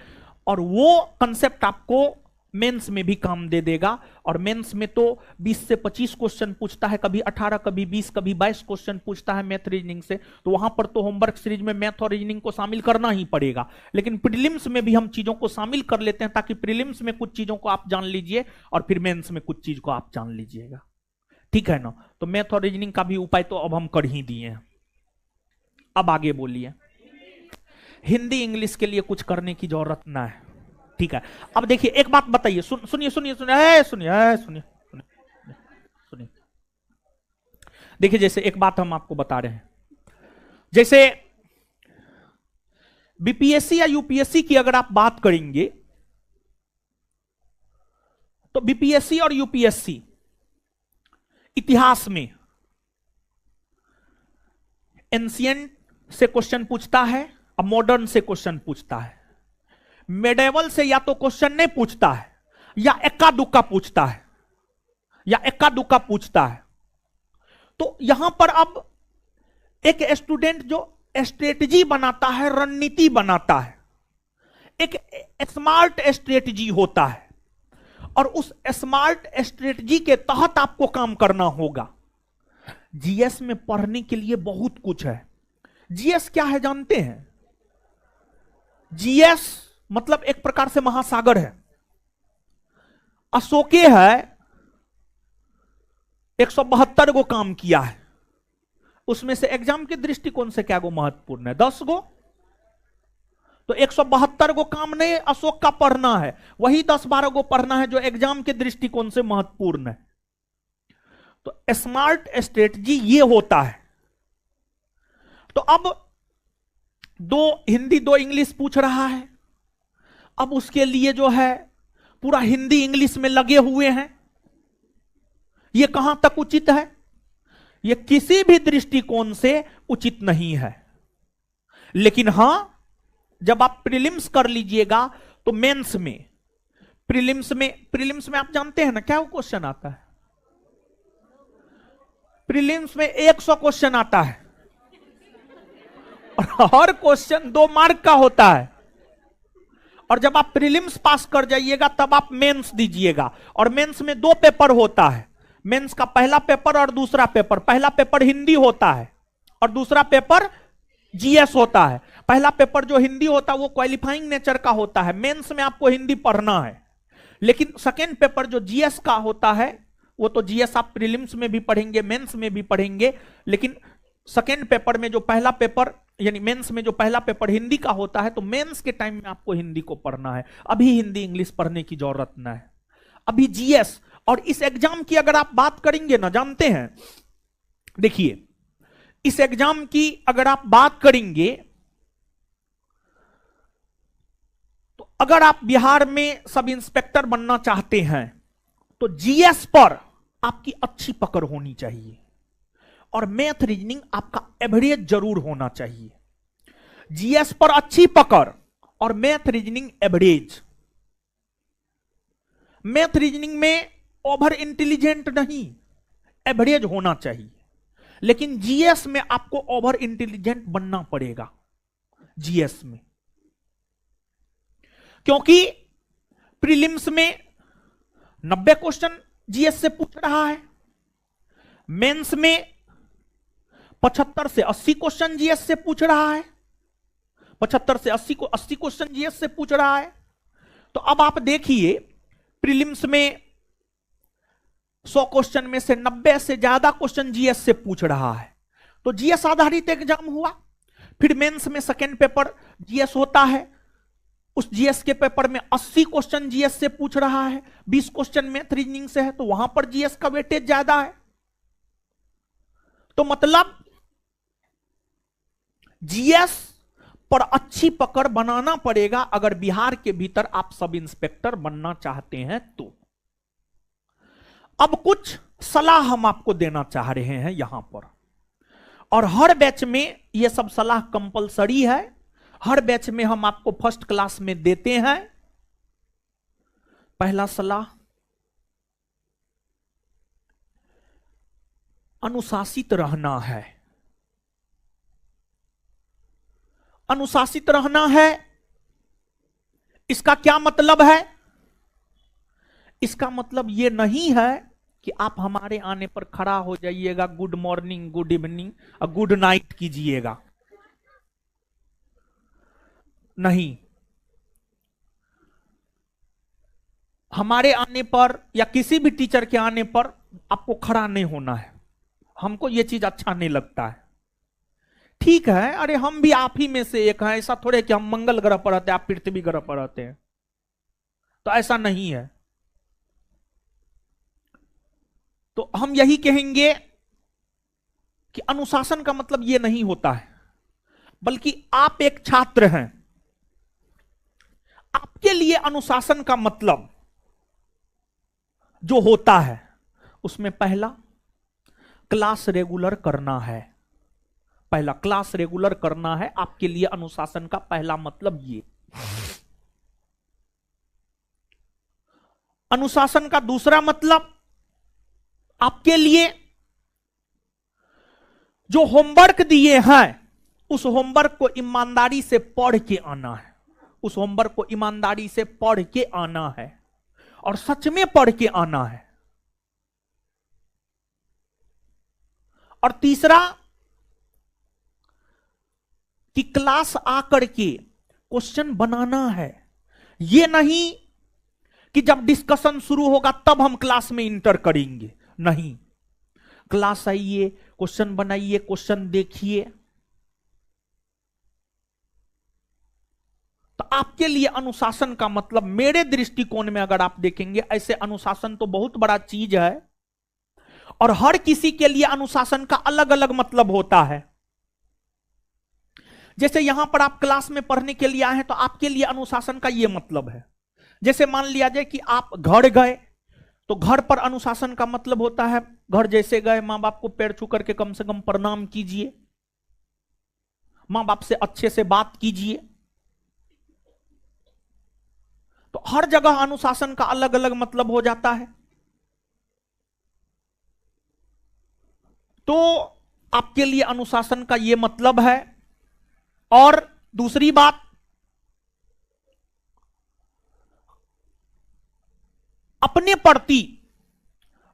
और वो कंसेप्ट आपको मेंस में भी काम दे देगा। और मेंस में तो 20 से 25 क्वेश्चन पूछता है, कभी 18, कभी 20, कभी 22 क्वेश्चन पूछता है मैथ रीजनिंग से। तो वहां पर तो होमवर्क सीरीज में मैथ और रीजनिंग को शामिल करना ही पड़ेगा, लेकिन प्रीलिम्स में भी हम चीजों को शामिल कर लेते हैं, ताकि प्रीलिम्स में कुछ चीजों को आप जान लीजिए और फिर मेंस में कुछ चीज को आप जान लीजिएगा, ठीक है ना? तो मैथ और रीजनिंग का भी उपाय तो अब हम कर ही दिए हैं। अब आगे बोलिए। हिंदी इंग्लिश के लिए कुछ करने की जरूरत ना है, ठीक है? अब देखिए, एक बात बताइए, सुनिए सुनिए सुनिए सुनिए सुनिए सुनिए। देखिए, जैसे एक बात हम आपको बता रहे हैं, जैसे बीपीएससी या यूपीएससी की अगर आप बात करेंगे, तो बीपीएससी और यूपीएससी इतिहास में एंशियंट से क्वेश्चन पूछता है और मॉडर्न से क्वेश्चन पूछता है। मेडेवल से या तो क्वेश्चन नहीं पूछता है या इक्का दुक्का पूछता है, या इक्का दुक्का पूछता है। तो यहां पर अब एक स्टूडेंट जो स्ट्रेटजी बनाता है, रणनीति बनाता है, एक स्मार्ट स्ट्रेटजी होता है, और उस स्मार्ट स्ट्रेटजी के तहत आपको काम करना होगा। जीएस में पढ़ने के लिए बहुत कुछ है। जीएस क्या है जानते हैं? जीएस मतलब एक प्रकार से महासागर है। अशोके है 172 गो काम किया है, उसमें से एग्जाम के दृष्टिकोण से क्या गो महत्वपूर्ण है? 10 गो। तो 172 गो काम नहीं अशोक का पढ़ना है, वही 10-12 गो पढ़ना है जो एग्जाम के दृष्टिकोण से महत्वपूर्ण है। तो स्मार्ट स्ट्रेटजी ये होता है। तो अब 2 हिंदी 2 इंग्लिश पूछ रहा है, अब उसके लिए जो है पूरा हिंदी इंग्लिश में लगे हुए हैं। यह कहां तक उचित है? यह किसी भी दृष्टिकोण से उचित नहीं है। लेकिन हां, जब आप प्रीलिम्स कर लीजिएगा तो मेंस में, प्रीलिम्स में आप जानते हैं ना क्या वो क्वेश्चन आता है? प्रीलिम्स में 100 क्वेश्चन आता है और हर क्वेश्चन 2 मार्क का होता है। और जब आप प्रीलिम्स पास कर जाइएगा तब आप मेंस दीजिएगा, और मेंस में 2 पेपर होता है। मेंस का पहला पेपर और दूसरा पेपर। पहला पेपर हिंदी होता है और दूसरा पेपर जीएस होता है। पहला पेपर जो हिंदी होता है वो क्वालिफाइंग नेचर का होता है, मेंस में आपको हिंदी पढ़ना है। लेकिन सेकेंड पेपर जो जीएस का होता है वो तो जीएस आप प्रीलिम्स में भी पढ़ेंगे, मेंस में भी पढ़ेंगे, लेकिन सेकेंड पेपर में जो पहला पेपर यानी मेंस में जो पहला पेपर हिंदी का होता है, तो मेंस के टाइम में आपको हिंदी को पढ़ना है। अभी हिंदी इंग्लिश पढ़ने की जरूरत ना है, अभी जीएस। और इस एग्जाम की अगर आप बात करेंगे ना, जानते हैं, देखिए इस एग्जाम की अगर आप बात करेंगे तो अगर आप बिहार में सब इंस्पेक्टर बनना चाहते हैं तो जीएस पर आपकी अच्छी पकड़ होनी चाहिए, और मैथ रीजनिंग आपका एवरेज जरूर होना चाहिए। जीएस पर अच्छी पकड़ और math reasoning average. Math reasoning में ओवर इंटेलिजेंट नहीं, एवरेज होना चाहिए। लेकिन जीएस में आपको ओवर इंटेलिजेंट बनना पड़ेगा जीएस में, क्योंकि प्रीलिम्स में 90 क्वेश्चन जीएस से पूछ रहा है, मेंस में 75 से 80 क्वेश्चन जीएस से पूछ रहा है, 75 से 80 क्वेश्चन जीएस से पूछ रहा है। तो अब आप देखिए प्रीलिम्स में 100 क्वेश्चन में से 90 से ज्यादा क्वेश्चन जीएस से पूछ रहा है, तो जीएस आधारित एग्जाम हुआ। फिर मेंस में सेकेंड पेपर जीएस होता है, उस जीएस के पेपर में 80 क्वेश्चन जीएस से पूछ रहा है, 20 क्वेश्चन मैथ रीजनिंग से है, तो वहां पर जीएस का वेटेज ज्यादा है। तो मतलब जीएस पर अच्छी पकड़ बनाना पड़ेगा अगर बिहार के भीतर आप सब इंस्पेक्टर बनना चाहते हैं तो। अब कुछ सलाह हम आपको देना चाह रहे हैं यहां पर, और हर बैच में यह सब सलाह कंपलसरी है। हर बैच में हम आपको फर्स्ट क्लास में देते हैं। पहला सलाह, अनुशासित रहना है। अनुशासित रहना है, इसका क्या मतलब है? इसका मतलब यह नहीं है कि आप हमारे आने पर खड़ा हो जाइएगा, गुड मॉर्निंग, गुड इवनिंग और गुड नाइट कीजिएगा। नहीं, हमारे आने पर या किसी भी टीचर के आने पर आपको खड़ा नहीं होना है। हमको यह चीज अच्छा नहीं लगता है। ठीक है, अरे हम भी आप ही में से एक हैं, ऐसा थोड़े कि हम मंगल ग्रह पर रहते हैं, आप पृथ्वी ग्रह पर रहते हैं, तो ऐसा नहीं है। तो हम यही कहेंगे कि अनुशासन का मतलब यह नहीं होता है, बल्कि आप एक छात्र हैं, आपके लिए अनुशासन का मतलब जो होता है उसमें पहला क्लास रेगुलर करना है। पहला क्लास रेगुलर करना है, आपके लिए अनुशासन का पहला मतलब ये। अनुशासन का दूसरा मतलब, आपके लिए जो होमवर्क दिए हैं उस होमवर्क को ईमानदारी से पढ़ के आना है। उस होमवर्क को ईमानदारी से पढ़ के आना है और सच में पढ़ के आना है। और तीसरा कि क्लास आकर के क्वेश्चन बनाना है। यह नहीं कि जब डिस्कशन शुरू होगा तब हम क्लास में इंटर करेंगे, नहीं। क्लास आइए, क्वेश्चन बनाइए, क्वेश्चन देखिए। तो आपके लिए अनुशासन का मतलब, मेरे दृष्टिकोण में अगर आप देखेंगे, ऐसे अनुशासन तो बहुत बड़ा चीज है और हर किसी के लिए अनुशासन का अलग अलग मतलब होता है। जैसे यहां पर आप क्लास में पढ़ने के लिए आए हैं तो आपके लिए अनुशासन का यह मतलब है। जैसे मान लिया जाए कि आप घर गए, तो घर पर अनुशासन का मतलब होता है, घर जैसे गए मां बाप को पैर छू करके कम से कम प्रणाम कीजिए, मां बाप से अच्छे से बात कीजिए। तो हर जगह अनुशासन का अलग अलग मतलब हो जाता है। तो आपके लिए अनुशासन का यह मतलब है। और दूसरी बात, अपने प्रति,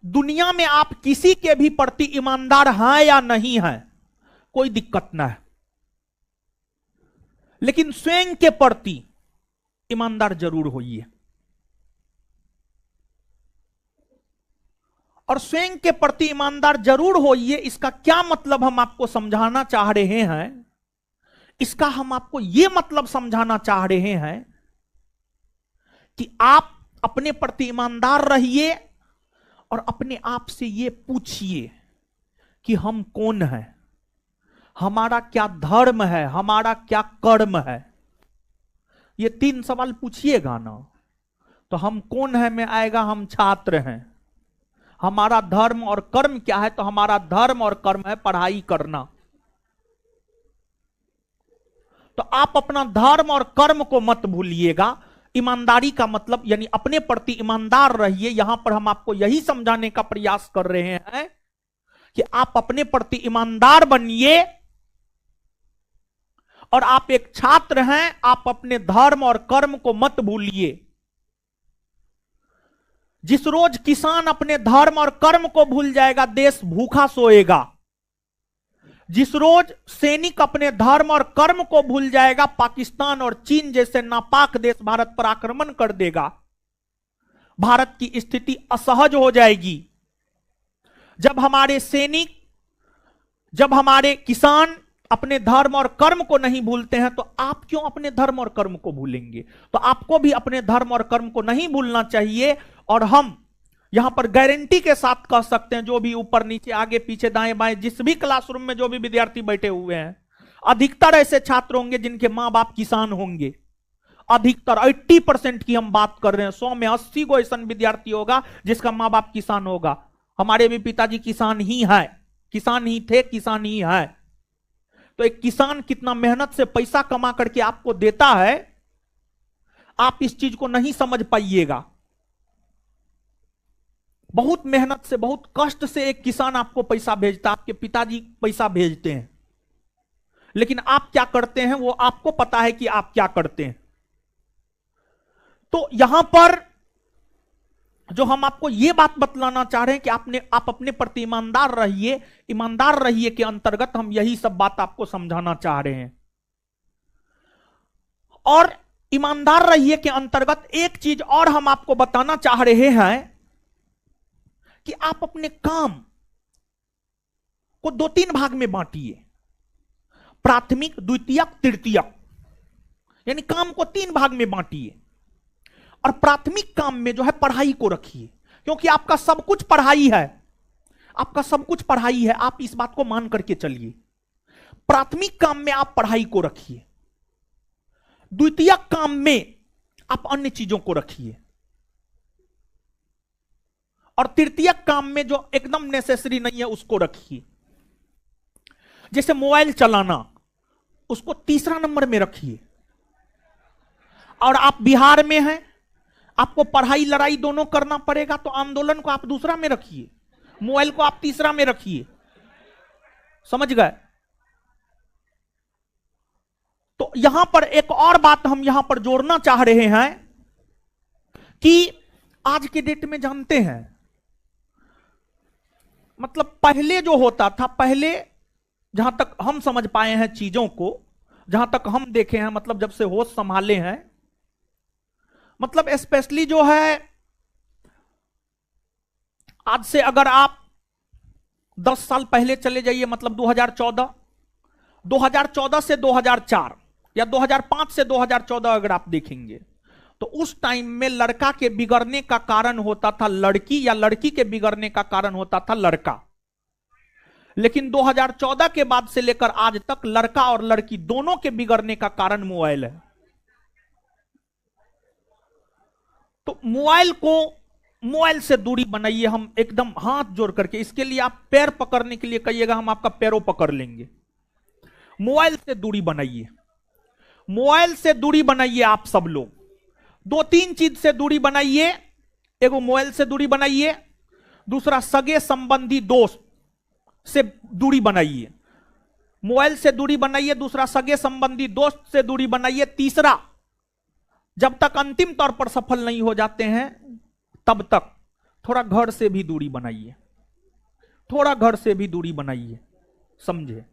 दुनिया में आप किसी के भी प्रति ईमानदार हैं या नहीं हैं, कोई दिक्कत ना है, लेकिन स्वयं के प्रति ईमानदार जरूर होइए। और स्वयं के प्रति ईमानदार जरूर होइए, इसका क्या मतलब हम आपको समझाना चाह रहे हैं? इसका हम आपको यह मतलब समझाना चाह रहे हैं कि आप अपने प्रति ईमानदार रहिए और अपने आप से यह पूछिए कि हम कौन हैं, हमारा क्या धर्म है, हमारा क्या कर्म है। ये 3 सवाल पूछिएगा ना, तो हम कौन है में आएगा हम छात्र हैं। हमारा धर्म और कर्म क्या है, तो हमारा धर्म और कर्म है पढ़ाई करना। तो आप अपना धर्म और कर्म को मत भूलिएगा। ईमानदारी का मतलब यानी अपने प्रति ईमानदार रहिए। यहां पर हम आपको यही समझाने का प्रयास कर रहे हैं कि आप अपने प्रति ईमानदार बनिए और आप एक छात्र हैं, आप अपने धर्म और कर्म को मत भूलिए। जिस रोज किसान अपने धर्म और कर्म को भूल जाएगा, देश भूखा सोएगा। जिस रोज सैनिक अपने धर्म और कर्म को भूल जाएगा, पाकिस्तान और चीन जैसे नापाक देश भारत पर आक्रमण कर देगा, भारत की स्थिति असहज हो जाएगी। जब हमारे सैनिक, जब हमारे किसान अपने धर्म और कर्म को नहीं भूलते हैं, तो आप क्यों अपने धर्म और कर्म को भूलेंगे? तो आपको भी अपने धर्म और कर्म को नहीं भूलना चाहिए। और हम यहां पर गारंटी के साथ कह सकते हैं, जो भी ऊपर नीचे आगे पीछे दाएं बाएं जिस भी क्लासरूम में जो भी विद्यार्थी बैठे हुए हैं, अधिकतर ऐसे छात्र होंगे जिनके मां बाप किसान होंगे। अधिकतर 80% की हम बात कर रहे हैं। 100 में 80 को ऐसा विद्यार्थी होगा जिसका मां बाप किसान होगा। हमारे भी पिताजी किसान ही है, किसान ही थे, किसान ही है। तो एक किसान कितना मेहनत से पैसा कमा करके आपको देता है, आप इस चीज को नहीं समझ पाइएगा। बहुत मेहनत से, बहुत कष्ट से एक किसान आपको पैसा भेजता, आपके पिताजी पैसा भेजते हैं, लेकिन आप क्या करते हैं वो आपको पता है कि आप क्या करते हैं। तो यहां पर जो हम आपको यह बात बतलाना चाह रहे हैं कि आप अपने प्रति ईमानदार रहिए। ईमानदार रहिए के अंतर्गत हम यही सब बात आपको समझाना चाह रहे हैं। और ईमानदार रहिए के अंतर्गत एक चीज और हम आपको बताना चाह रहे हैं कि आप अपने काम को 2-3 भाग में बांटिए, प्राथमिक, द्वितीयक, तृतीयक। यानी काम को 3 भाग में बांटिए और प्राथमिक काम में जो है पढ़ाई को रखिए, क्योंकि आपका सब कुछ पढ़ाई है। आपका सब कुछ पढ़ाई है, आप इस बात को मान करके चलिए। प्राथमिक काम में आप पढ़ाई को रखिए, द्वितीयक काम में आप अन्य चीजों को रखिए, और तृतीयक काम में जो एकदम नेसेसरी नहीं है उसको रखिए। जैसे मोबाइल चलाना, उसको तीसरा नंबर में रखिए। और आप बिहार में हैं, आपको पढ़ाई लड़ाई दोनों करना पड़ेगा, तो आंदोलन को आप दूसरा में रखिए, मोबाइल को आप तीसरा में रखिए। समझ गए? तो यहां पर एक और बात हम यहां पर जोड़ना चाह रहे हैं कि आज के डेट में जानते हैं, मतलब पहले जो होता था, पहले जहां तक हम समझ पाए हैं चीजों को, जहां तक हम देखे हैं, मतलब जब से होश संभाले हैं, मतलब स्पेशली जो है, आज से अगर आप 10 साल पहले चले जाइए, मतलब 2014 से 2004 या 2005 से 2014 अगर आप देखेंगे, तो उस टाइम में लड़का के बिगड़ने का कारण होता था लड़की, या लड़की के बिगड़ने का कारण होता था लड़का। लेकिन 2014 के बाद से लेकर आज तक लड़का और लड़की दोनों के बिगड़ने का कारण मोबाइल है। तो मोबाइल से दूरी बनाइए, हम एकदम हाथ जोड़ करके। इसके लिए आप पैर पकड़ने के लिए कहिएगा, हम आपका पैरों पकड़ लेंगे। मोबाइल से दूरी बनाइए, मोबाइल से दूरी बनाइए आप सब लोग। 2-3 चीज से दूरी बनाइए। एगो मोबाइल से दूरी बनाइए, दूसरा सगे संबंधी दोस्त से दूरी बनाइए। मोबाइल से दूरी बनाइए, दूसरा सगे संबंधी दोस्त से दूरी बनाइए, तीसरा जब तक अंतिम तौर पर सफल नहीं हो जाते हैं तब तक थोड़ा घर से भी दूरी बनाइए, थोड़ा घर से भी दूरी बनाइए। समझे?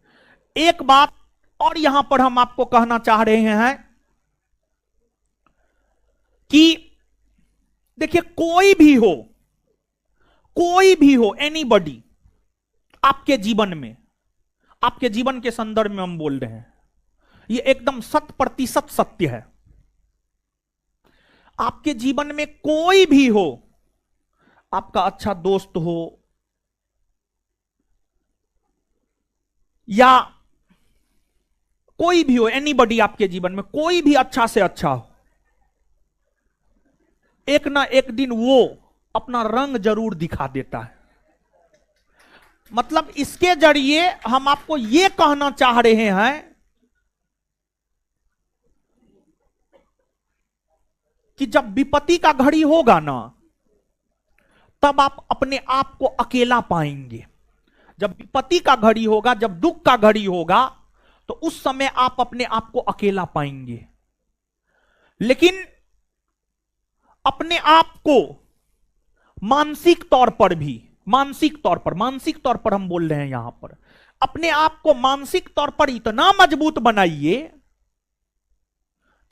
एक बात और यहां पर हम आपको कहना चाह रहे हैं कि देखिए, कोई भी हो एनीबॉडी आपके जीवन में, आपके जीवन के संदर्भ में हम बोल रहे हैं, यह एकदम 100% सत्य है। आपके जीवन में कोई भी हो, आपका अच्छा दोस्त हो या कोई भी हो, एनीबॉडी आपके जीवन में कोई भी अच्छा से अच्छा हो, एक ना एक दिन वो अपना रंग जरूर दिखा देता है। मतलब इसके जरिए हम आपको यह कहना चाह रहे हैं कि जब विपत्ति का घड़ी होगा ना, तब आप अपने आप को अकेला पाएंगे। जब विपत्ति का घड़ी होगा, जब दुख का घड़ी होगा, तो उस समय आप अपने आप को अकेला पाएंगे। लेकिन अपने आप को मानसिक तौर पर हम बोल रहे हैं यहां पर, अपने आप को मानसिक तौर पर इतना मजबूत बनाइए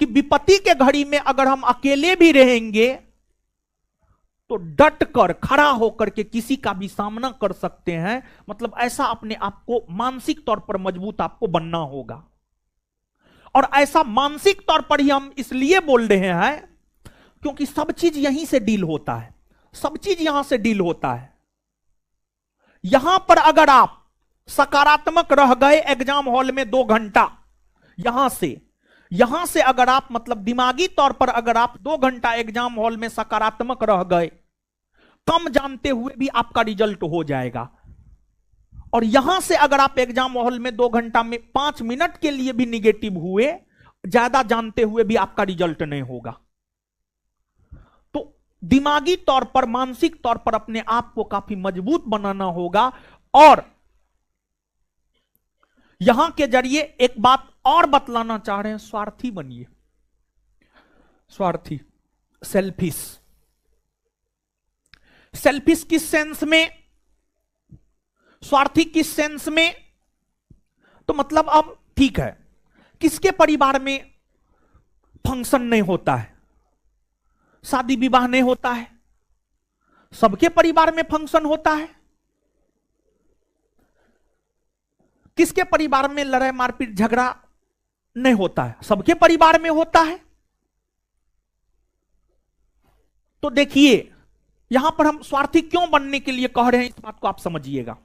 कि विपत्ति के घड़ी में अगर हम अकेले भी रहेंगे तो डट कर खड़ा होकर के किसी का भी सामना कर सकते हैं। मतलब ऐसा अपने आप को मानसिक तौर पर मजबूत आपको बनना होगा। और ऐसा मानसिक तौर पर ही हम इसलिए बोल रहे हैं क्योंकि सब चीज यहीं से डील होता है, सब चीज यहां से डील होता है। यहां पर अगर आप सकारात्मक रह गए एग्जाम हॉल में 2 घंटा, यहां से अगर आप मतलब दिमागी तौर पर अगर आप 2 घंटा एग्जाम हॉल में सकारात्मक रह गए, कम जानते हुए भी आपका रिजल्ट हो जाएगा। और यहां से अगर आप एग्जाम हॉल में 2 घंटा में 5 मिनट के लिए भी निगेटिव हुए, ज्यादा जानते हुए भी आपका रिजल्ट नहीं होगा। तो दिमागी तौर पर, मानसिक तौर पर अपने आप को काफी मजबूत बनाना होगा। और यहां के जरिए एक बात और बतलाना चाह रहे हैं, स्वार्थी बनिए। स्वार्थी, सेल्फिश किस सेंस में, स्वार्थी किस सेंस में? तो मतलब अब ठीक है, किसके परिवार में फंक्शन नहीं होता है, शादी विवाह नहीं होता है? सबके परिवार में फंक्शन होता है। किसके परिवार में लड़ाई मारपीट झगड़ा नहीं होता है? सबके परिवार में होता है। तो देखिए, यहां पर हम स्वार्थी क्यों बनने के लिए कह रहे हैं, इस बात को आप समझिएगा।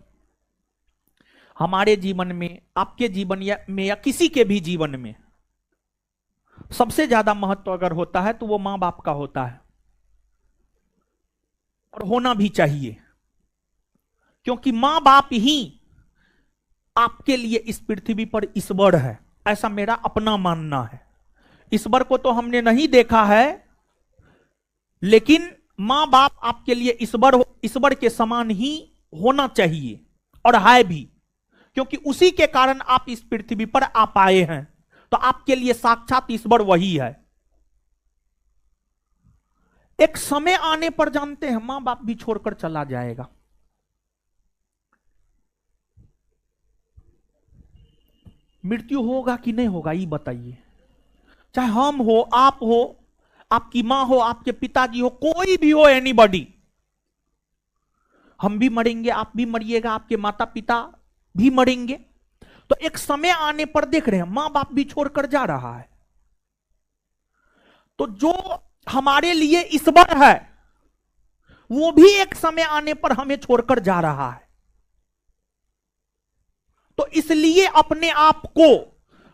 हमारे जीवन में, आपके जीवन में या किसी के भी जीवन में सबसे ज्यादा महत्व अगर होता है तो वो मां बाप का होता है, और होना भी चाहिए। क्योंकि मां बाप ही आपके लिए इस पृथ्वी पर ईश्वर है, ऐसा मेरा अपना मानना है। ईश्वर को तो हमने नहीं देखा है, लेकिन मां बाप आपके लिए ईश्वर के समान ही होना चाहिए, और है भी, क्योंकि उसी के कारण आप इस पृथ्वी पर आ पाए हैं। तो आपके लिए साक्षात ईश्वर वही है। एक समय आने पर जानते हैं मां बाप भी छोड़कर चला जाएगा। मृत्यु होगा कि नहीं होगा ये बताइए। चाहे हम हो, आप हो, आपकी मां हो, आपके पिताजी हो, कोई भी हो, एनीबॉडी, हम भी मरेंगे, आप भी मरिएगा, आपके माता पिता भी मरेंगे। तो एक समय आने पर देख रहे हैं मां बाप भी छोड़कर जा रहा है। तो जो हमारे लिए ईश्वर है वो भी एक समय आने पर हमें छोड़कर जा रहा है। तो इसलिए अपने आप को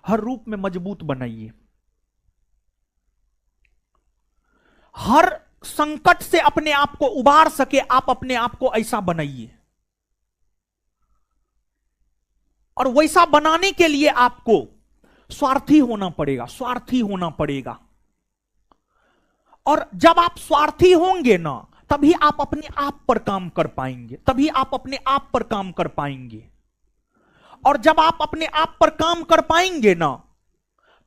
हर रूप में मजबूत बनाइए, हर संकट से अपने आप को उबार सके आप अपने आप को ऐसा बनाइए। और वैसा बनाने के लिए आपको स्वार्थी होना पड़ेगा, स्वार्थी होना पड़ेगा। और जब आप स्वार्थी होंगे ना, तभी आप अपने आप पर काम कर पाएंगे, तभी आप अपने आप पर काम कर पाएंगे। और जब आप अपने आप पर काम कर पाएंगे ना,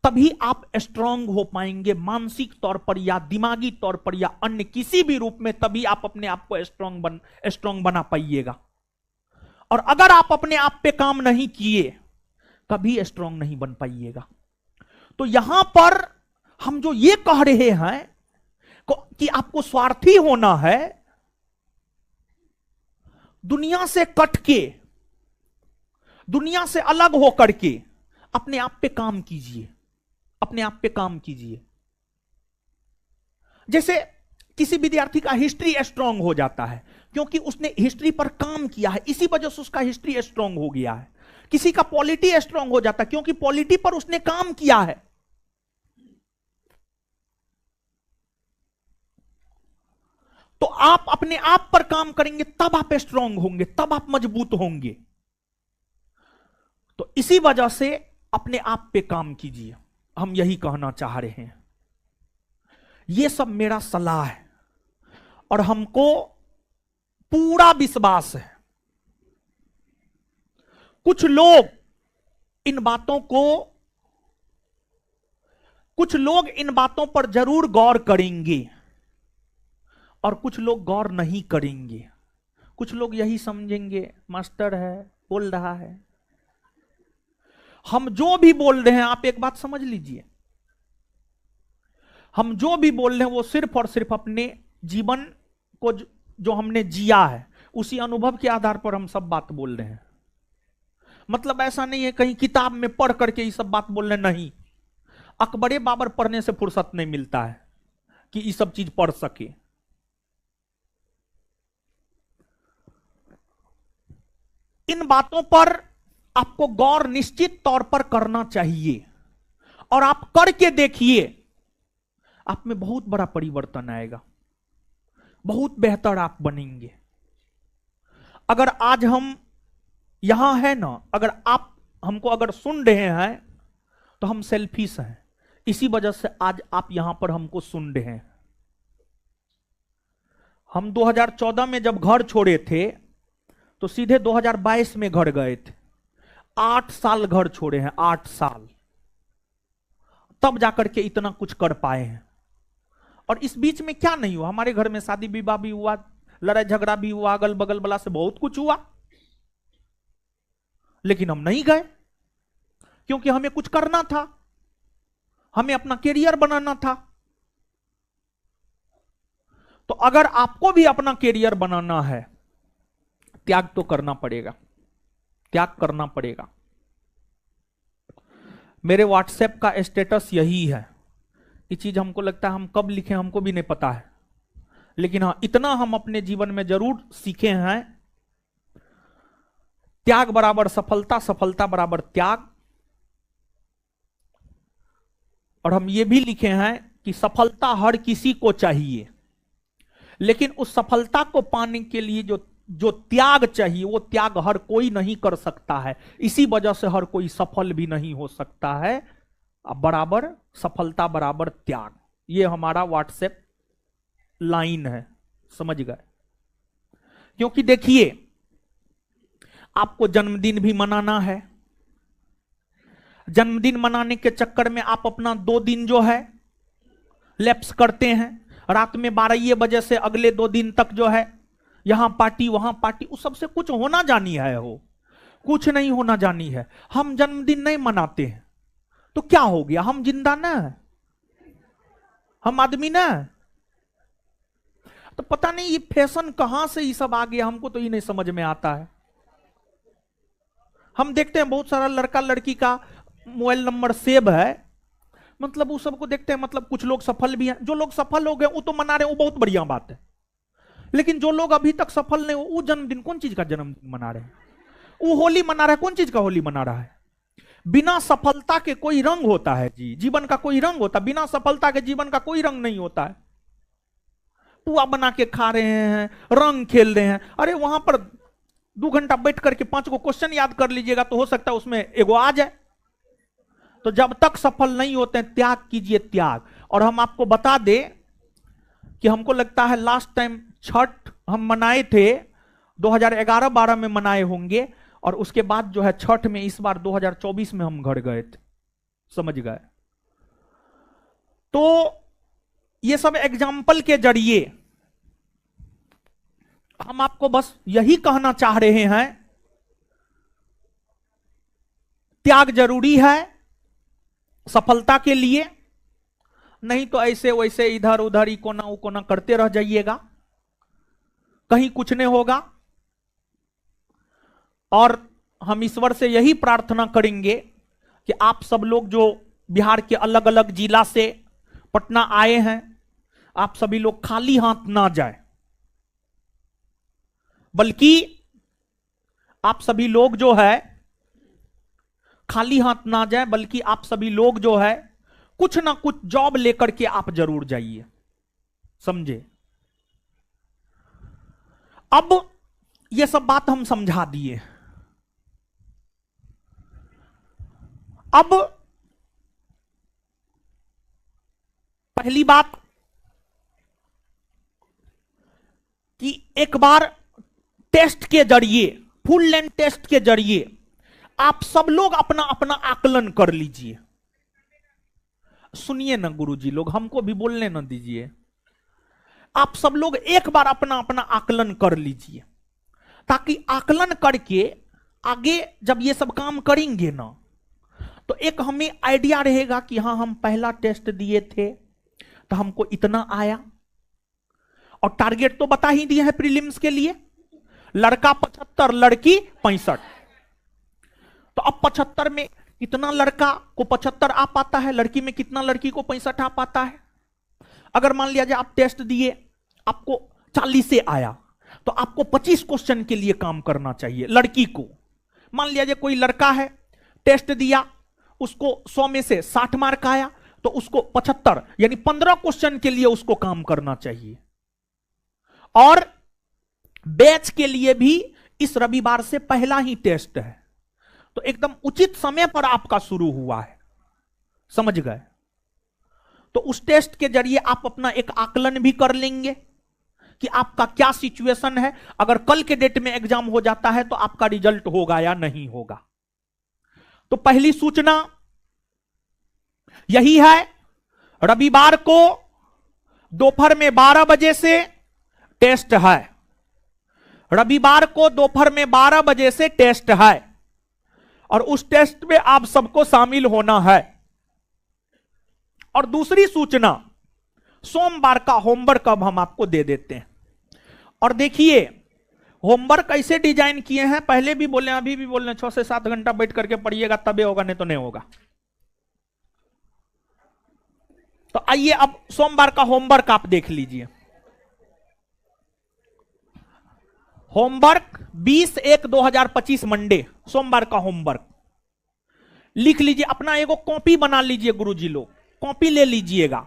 तभी आप स्ट्रांग हो पाएंगे, मानसिक तौर पर या दिमागी तौर पर या अन्य किसी भी रूप में, तभी आप अपने आप को स्ट्रांग बना पाइएगा। और अगर आप अपने आप पे काम नहीं किए, कभी स्ट्रांग नहीं बन पाइएगा। तो यहां पर हम जो ये कह रहे हैं कि आपको स्वार्थी होना है, दुनिया से कट के, दुनिया से अलग होकर के अपने आप पे काम कीजिए, अपने आप पे काम कीजिए। जैसे किसी विद्यार्थी का हिस्ट्री स्ट्रांग हो जाता है क्योंकि उसने हिस्ट्री पर काम किया है, इसी वजह से उसका हिस्ट्री स्ट्रांग हो गया है। किसी का पॉलिटी स्ट्रांग हो जाता है क्योंकि पॉलिटी पर उसने काम किया है। तो आप अपने आप पर काम करेंगे, तब आप स्ट्रांग होंगे, तब आप मजबूत होंगे। तो इसी वजह से अपने आप पे काम कीजिए, हम यही कहना चाह रहे हैं। यह सब मेरा सलाह है और हमको पूरा विश्वास है कुछ लोग इन बातों पर जरूर गौर करेंगे और कुछ लोग गौर नहीं करेंगे। कुछ लोग यही समझेंगे मास्टर है, बोल रहा है। हम जो भी बोल रहे हैं, आप एक बात समझ लीजिए, हम जो भी बोल रहे हैं वो सिर्फ और सिर्फ अपने जीवन को जो हमने जिया है उसी अनुभव के आधार पर हम सब बात बोल रहे हैं। मतलब ऐसा नहीं है कहीं किताब में पढ़ करके ये सब बात बोल रहे, नहीं। अकबरे बाबर पढ़ने से फुर्सत नहीं मिलता है कि ये सब चीज पढ़ सके। इन बातों पर आपको गौर निश्चित तौर पर करना चाहिए और आप करके देखिए, आप में बहुत बड़ा परिवर्तन आएगा, बहुत बेहतर आप बनेंगे। अगर आज हम यहां हैं ना, अगर आप हमको अगर सुन रहे हैं तो हम सेल्फिश हैं, इसी वजह से आज आप यहां पर हमको सुन रहे हैं। हम 2014 में जब घर छोड़े थे तो सीधे 2022 में घर गए थे। 8 साल घर छोड़े हैं, 8 साल, तब जाकर के इतना कुछ कर पाए हैं। और इस बीच में क्या नहीं हुआ, हमारे घर में शादी विवाह भी हुआ, लड़ाई झगड़ा भी हुआ, अगल बगल वाला से बहुत कुछ हुआ, लेकिन हम नहीं गए क्योंकि हमें कुछ करना था, हमें अपना कैरियर बनाना था। तो अगर आपको भी अपना कैरियर बनाना है, त्याग तो करना पड़ेगा, त्याग करना पड़ेगा। मेरे व्हाट्सएप का स्टेटस यही है। ये चीज हमको लगता है हम कब लिखे हमको भी नहीं पता है, लेकिन हाँ इतना हम अपने जीवन में जरूर सीखे हैं, त्याग बराबर सफलता, सफलता बराबर त्याग। और हम ये भी लिखे हैं कि सफलता हर किसी को चाहिए, लेकिन उस सफलता को पाने के लिए जो जो त्याग चाहिए वो त्याग हर कोई नहीं कर सकता है, इसी वजह से हर कोई सफल भी नहीं हो सकता है। अब बराबर सफलता बराबर त्याग, ये हमारा व्हाट्सएप लाइन है, समझ गए। क्योंकि देखिए आपको जन्मदिन भी मनाना है, जन्मदिन मनाने के चक्कर में आप अपना 2 दिन जो है लैप्स करते हैं, रात में 12 बजे से अगले 2 दिन तक जो है यहां पार्टी वहां पार्टी, उस सबसे कुछ होना जानी है, हो कुछ नहीं होना जानी है। हम जन्मदिन नहीं मनाते हैं तो क्या हो गया, हम जिंदा ना है, हम आदमी ना। तो पता नहीं ये फैशन कहां से ये सब आ गया, हमको तो ये नहीं समझ में आता है। हम देखते हैं बहुत सारा लड़का लड़की का मोबाइल नंबर सेव है, मतलब उस सबको देखते हैं, मतलब कुछ लोग सफल भी हैं, जो लोग सफल हो गए वो तो मना रहे हैं, वो बहुत बढ़िया बात है। लेकिन जो लोग अभी तक सफल नहीं, वो जन्मदिन कौन चीज का जन्मदिन मना रहे हैं, वो होली मना रहा है, कौन चीज का होली मना रहा है। बिना सफलता के कोई रंग होता है जी, जीवन का कोई रंग होता है, बिना सफलता के जीवन का कोई रंग नहीं होता है। पुआ बना के खा रहे हैं, रंग खेल रहे हैं, अरे वहां पर 2 घंटा बैठ करके 5 को क्वेश्चन याद कर लीजिएगा तो हो सकता है उसमें एगो आ जाए। तो जब तक सफल नहीं होते हैं त्याग कीजिए, त्याग। और हम आपको बता दें कि हमको लगता है लास्ट टाइम छठ हम मनाए थे 2011-12 में मनाए होंगे, और उसके बाद जो है छठ में इस बार 2024 में हम घर गए थे, समझ गए। तो ये सब एग्जाम्पल के जरिए हम आपको बस यही कहना चाह रहे हैं, त्याग जरूरी है सफलता के लिए, नहीं तो ऐसे वैसे इधर उधर इकोना उकोना करते रह जाइएगा, कहीं कुछ नहीं होगा। और हम ईश्वर से यही प्रार्थना करेंगे कि आप सब लोग जो बिहार के अलग अलग जिला से पटना आए हैं, आप सभी लोग खाली हाथ ना जाए, बल्कि आप सभी लोग जो है खाली हाथ ना जाए, बल्कि आप सभी लोग जो है कुछ ना कुछ जॉब लेकर के आप जरूर जाइए, समझे। अब ये सब बात हम समझा दिए। अब पहली बात कि एक बार टेस्ट के जरिए, फुल लेंथ टेस्ट के जरिए आप सब लोग अपना अपना आकलन कर लीजिए। सुनिए ना गुरुजी लोग, हमको भी बोलने ना दीजिए। आप सब लोग एक बार अपना अपना आकलन कर लीजिए, ताकि आकलन करके आगे जब ये सब काम करेंगे ना तो एक हमें आइडिया रहेगा कि हाँ हम पहला टेस्ट दिए थे तो हमको इतना आया, और टारगेट तो बता ही दिए हैं प्रीलिम्स के लिए, लड़का 75 लड़की 65। तो अब 75 में कितना लड़का को 75 आ पाता है, लड़की में कितना लड़की को 65 आ पाता है। अगर मान लिया जाए आप टेस्ट दिए आपको 40 से आया तो आपको 25 क्वेश्चन के लिए काम करना चाहिए लड़की को। मान लिया जाए कोई लड़का है टेस्ट दिया उसको 100 में से 60 मार्क आया तो उसको 75 यानी 15 क्वेश्चन के लिए उसको काम करना चाहिए। और बैच के लिए भी इस रविवार से पहला ही टेस्ट है, तो एकदम उचित समय पर आपका शुरू हुआ है, समझ गए। तो उस टेस्ट के जरिए आप अपना एक आकलन भी कर लेंगे कि आपका क्या सिचुएशन है, अगर कल के डेट में एग्जाम हो जाता है तो आपका रिजल्ट होगा या नहीं होगा। तो पहली सूचना यही है, रविवार को दोपहर में 12 बजे से टेस्ट है, रविवार को दोपहर में 12 बजे से टेस्ट है, और उस टेस्ट में आप सबको शामिल होना है। और दूसरी सूचना, सोमवार का होमवर्क अब हम आपको दे देते हैं। और देखिए होमवर्क ऐसे डिजाइन किए हैं, पहले भी बोले अभी भी बोल रहे हैं 6 से 7 घंटा बैठ करके पढ़िएगा तबे होगा, नहीं तो नहीं होगा। तो आइए अब सोमवार का होमवर्क आप देख लीजिए। होमवर्क 20/1/2025 मंडे, सोमवार का होमवर्क लिख लीजिए, अपना एगो कॉपी बना लीजिए, गुरुजी लोग कॉपी ले लीजिएगा।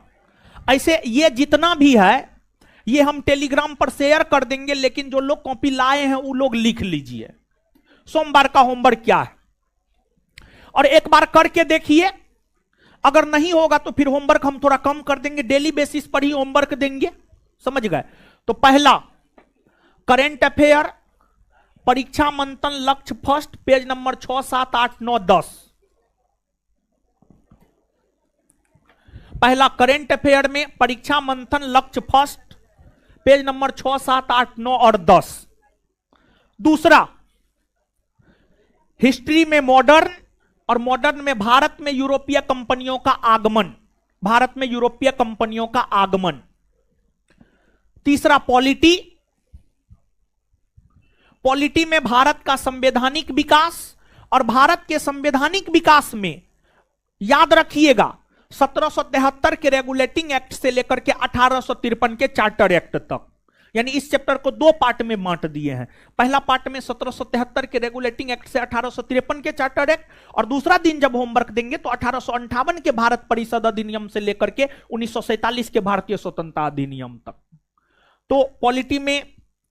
ऐसे ये जितना भी है ये हम टेलीग्राम पर शेयर कर देंगे, लेकिन जो लोग कॉपी लाए हैं वो लोग लिख लीजिए सोमवार का होमवर्क क्या है, और एक बार करके देखिए। अगर नहीं होगा तो फिर होमवर्क हम थोड़ा कम कर देंगे, डेली बेसिस पर ही होमवर्क देंगे, समझ गए। तो पहला करेंट अफेयर, परीक्षा मंथन लक्ष्य फर्स्ट, पेज नंबर 6, 7, 8, 9, 10। पहला करेंट अफेयर में परीक्षा मंथन लक्ष्य फर्स्ट, पेज नंबर 6, 7, 8, 9 और 10। दूसरा हिस्ट्री में मॉडर्न, और मॉडर्न में भारत में यूरोपीय कंपनियों का आगमन, भारत में यूरोपीय कंपनियों का आगमन। तीसरा पॉलिटी, पॉलिटी में भारत का संवैधानिक विकास, और भारत के संवैधानिक विकास में याद रखिएगा 1773 के रेगुलेटिंग एक्ट से लेकर के 1853 के चार्टर एक्ट तक, यानी इस चैप्टर को दो पार्ट में बांट दिए हैं। पहला पार्ट में 1773 के रेगुलेटिंग एक्ट से 1853 के चार्टर एक्ट, और दूसरा दिन जब होमवर्क देंगे तो 1858 के भारत परिषद अधिनियम से लेकर के 1947 के भारतीय स्वतंत्रता अधिनियम तक। तो पॉलिटी में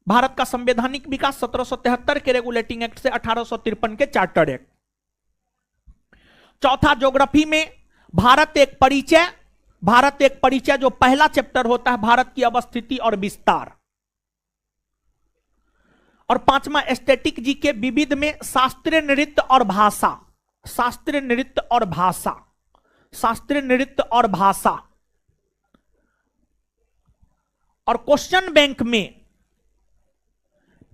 भारत का संवैधानिक विकास 1773 के रेगुलेटिंग एक्ट से 1853 के चार्टर एक्ट। चौथा ज्योग्राफी में भारत एक परिचय, भारत एक परिचय जो पहला चैप्टर होता है, भारत की अवस्थिति और विस्तार। और पांचवा एस्थेटिक जी के विविध में शास्त्रीय नृत्य और भाषा, शास्त्रीय नृत्य और भाषा, शास्त्रीय नृत्य और भाषा। और क्वेश्चन बैंक में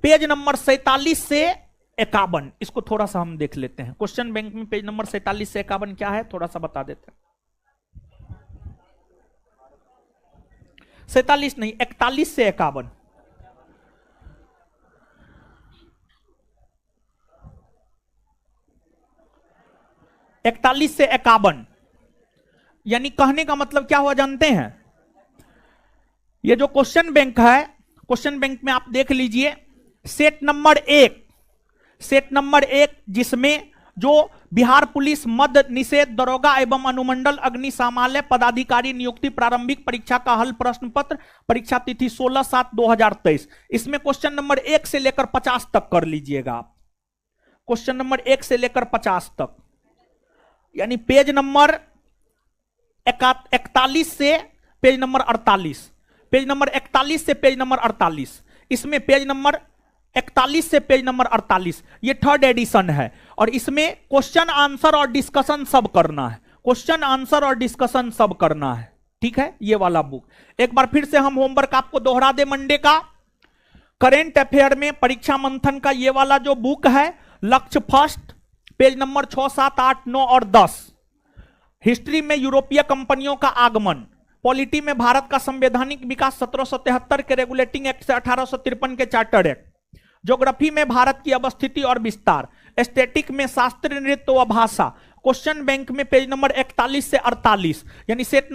पेज नंबर 47 से 51, इसको थोड़ा सा हम देख लेते हैं। क्वेश्चन बैंक में पेज नंबर 47 से 51 क्या है, थोड़ा सा बता देते हैं। 47 नहीं, 41 से 51। इकतालीस से 51, यानी कहने का मतलब क्या हुआ जानते हैं? ये जो क्वेश्चन बैंक है, क्वेश्चन बैंक में आप देख लीजिए सेट नंबर 1, सेट नंबर 1 जिसमें जो बिहार पुलिस मद्य निषेध दरोगा एवं अनुमंडल अग्निशमन पदाधिकारी नियुक्ति प्रारंभिक परीक्षा का हल प्रश्न पत्र, परीक्षा तिथि 16/7/2023। इसमें क्वेश्चन नंबर 1 से लेकर 50 तक कर लीजिएगा आप, क्वेश्चन नंबर 1 से लेकर 50 तक, यानी पेज नंबर 41 से पेज नंबर 48, पेज नंबर 41 से पेज नंबर 48, इसमें पेज नंबर 41 से पेज नंबर 48, ये थर्ड एडिशन है। और इसमें क्वेश्चन आंसर और डिस्कशन सब करना है, क्वेश्चन आंसर और डिस्कशन सब करना है, ठीक है। ये वाला बुक एक बार फिर से हम होमवर्क आपको दोहरा दे मंडे का। करेंट अफेयर में परीक्षा मंथन का ये वाला जो बुक है, लक्ष्य फर्स्ट, पेज नंबर 6, 7, 8, 9 और 10। हिस्ट्री में यूरोपीय कंपनियों का आगमन, पॉलिटी में भारत का संवैधानिक विकास 1773 के रेगुलेटिंग एक्ट से 1853 के चार्टर एक्ट, ज्योग्राफी में भारत की अवस्थिति और विस्तार, एस्थेटिक में शास्त्रीय नृत्य व भाषा, क्वेश्चन बैंक में पेज नंबर 41 से 48, यानी सेट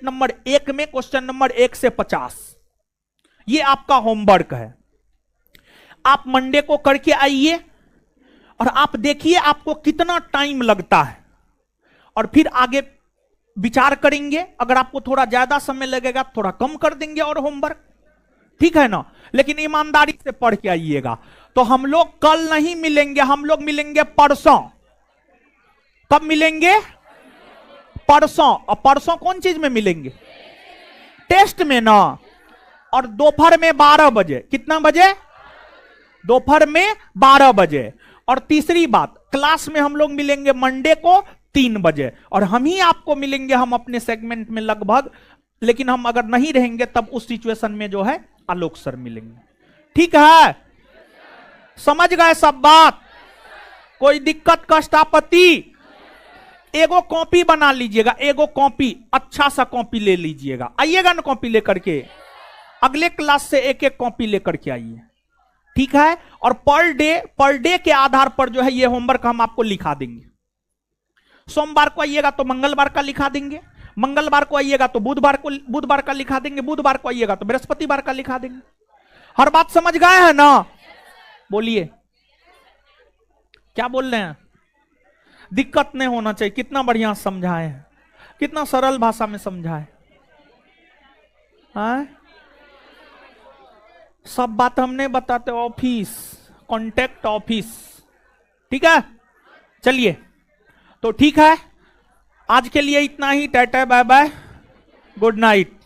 नंबर 1 में क्वेश्चन नंबर 1 से 50। ये आपका होमवर्क है, आप मंडे को करके आइए और आप देखिए आपको कितना टाइम लगता है, और फिर आगे विचार करेंगे। अगर आपको थोड़ा ज्यादा समय लगेगा थोड़ा कम कर देंगे और होमवर्क, ठीक है ना। लेकिन ईमानदारी से पढ़ के आइएगा। तो हम लोग कल नहीं मिलेंगे, हम लोग मिलेंगे परसों। कब मिलेंगे? परसों। और परसों कौन चीज में मिलेंगे? टेस्ट में ना। और दोपहर में 12 बजे, कितना बजे? दोपहर में 12 बजे। और तीसरी बात, क्लास में हम लोग मिलेंगे मंडे को 3 बजे, और हम ही आपको मिलेंगे हम अपने सेगमेंट में लगभग, लेकिन हम अगर नहीं रहेंगे तब उस सिचुएशन में जो है आलोक सर मिलेंगे, ठीक है। समझ गए सब बात? कोई दिक्कत कष्ट आपत्ति? एगो कॉपी बना लीजिएगा, एगो कॉपी, अच्छा सा कॉपी ले लीजिएगा, आइएगा ना कॉपी लेकर के। अगले क्लास से एक एक कॉपी लेकर के आइए, ठीक है। और पर डे के आधार पर जो है ये होमवर्क हम आपको लिखा देंगे। सोमवार को आइएगा तो मंगलवार का लिखा देंगे, मंगलवार को आइएगा तो बुधवार का लिखा देंगे, बुधवार को आइएगा तो बृहस्पतिवार का लिखा देंगे। हर बात समझ गए हैं ना? बोलिए, क्या बोल रहे हैं? दिक्कत नहीं होना चाहिए। कितना बढ़िया समझाए हैं, कितना सरल भाषा में समझाए, हाँ? सब बात हम नहीं बताते, ऑफिस, कॉन्टेक्ट ऑफिस, ठीक है। चलिए, तो ठीक है, आज के लिए इतना ही। Tata bye bye, good night.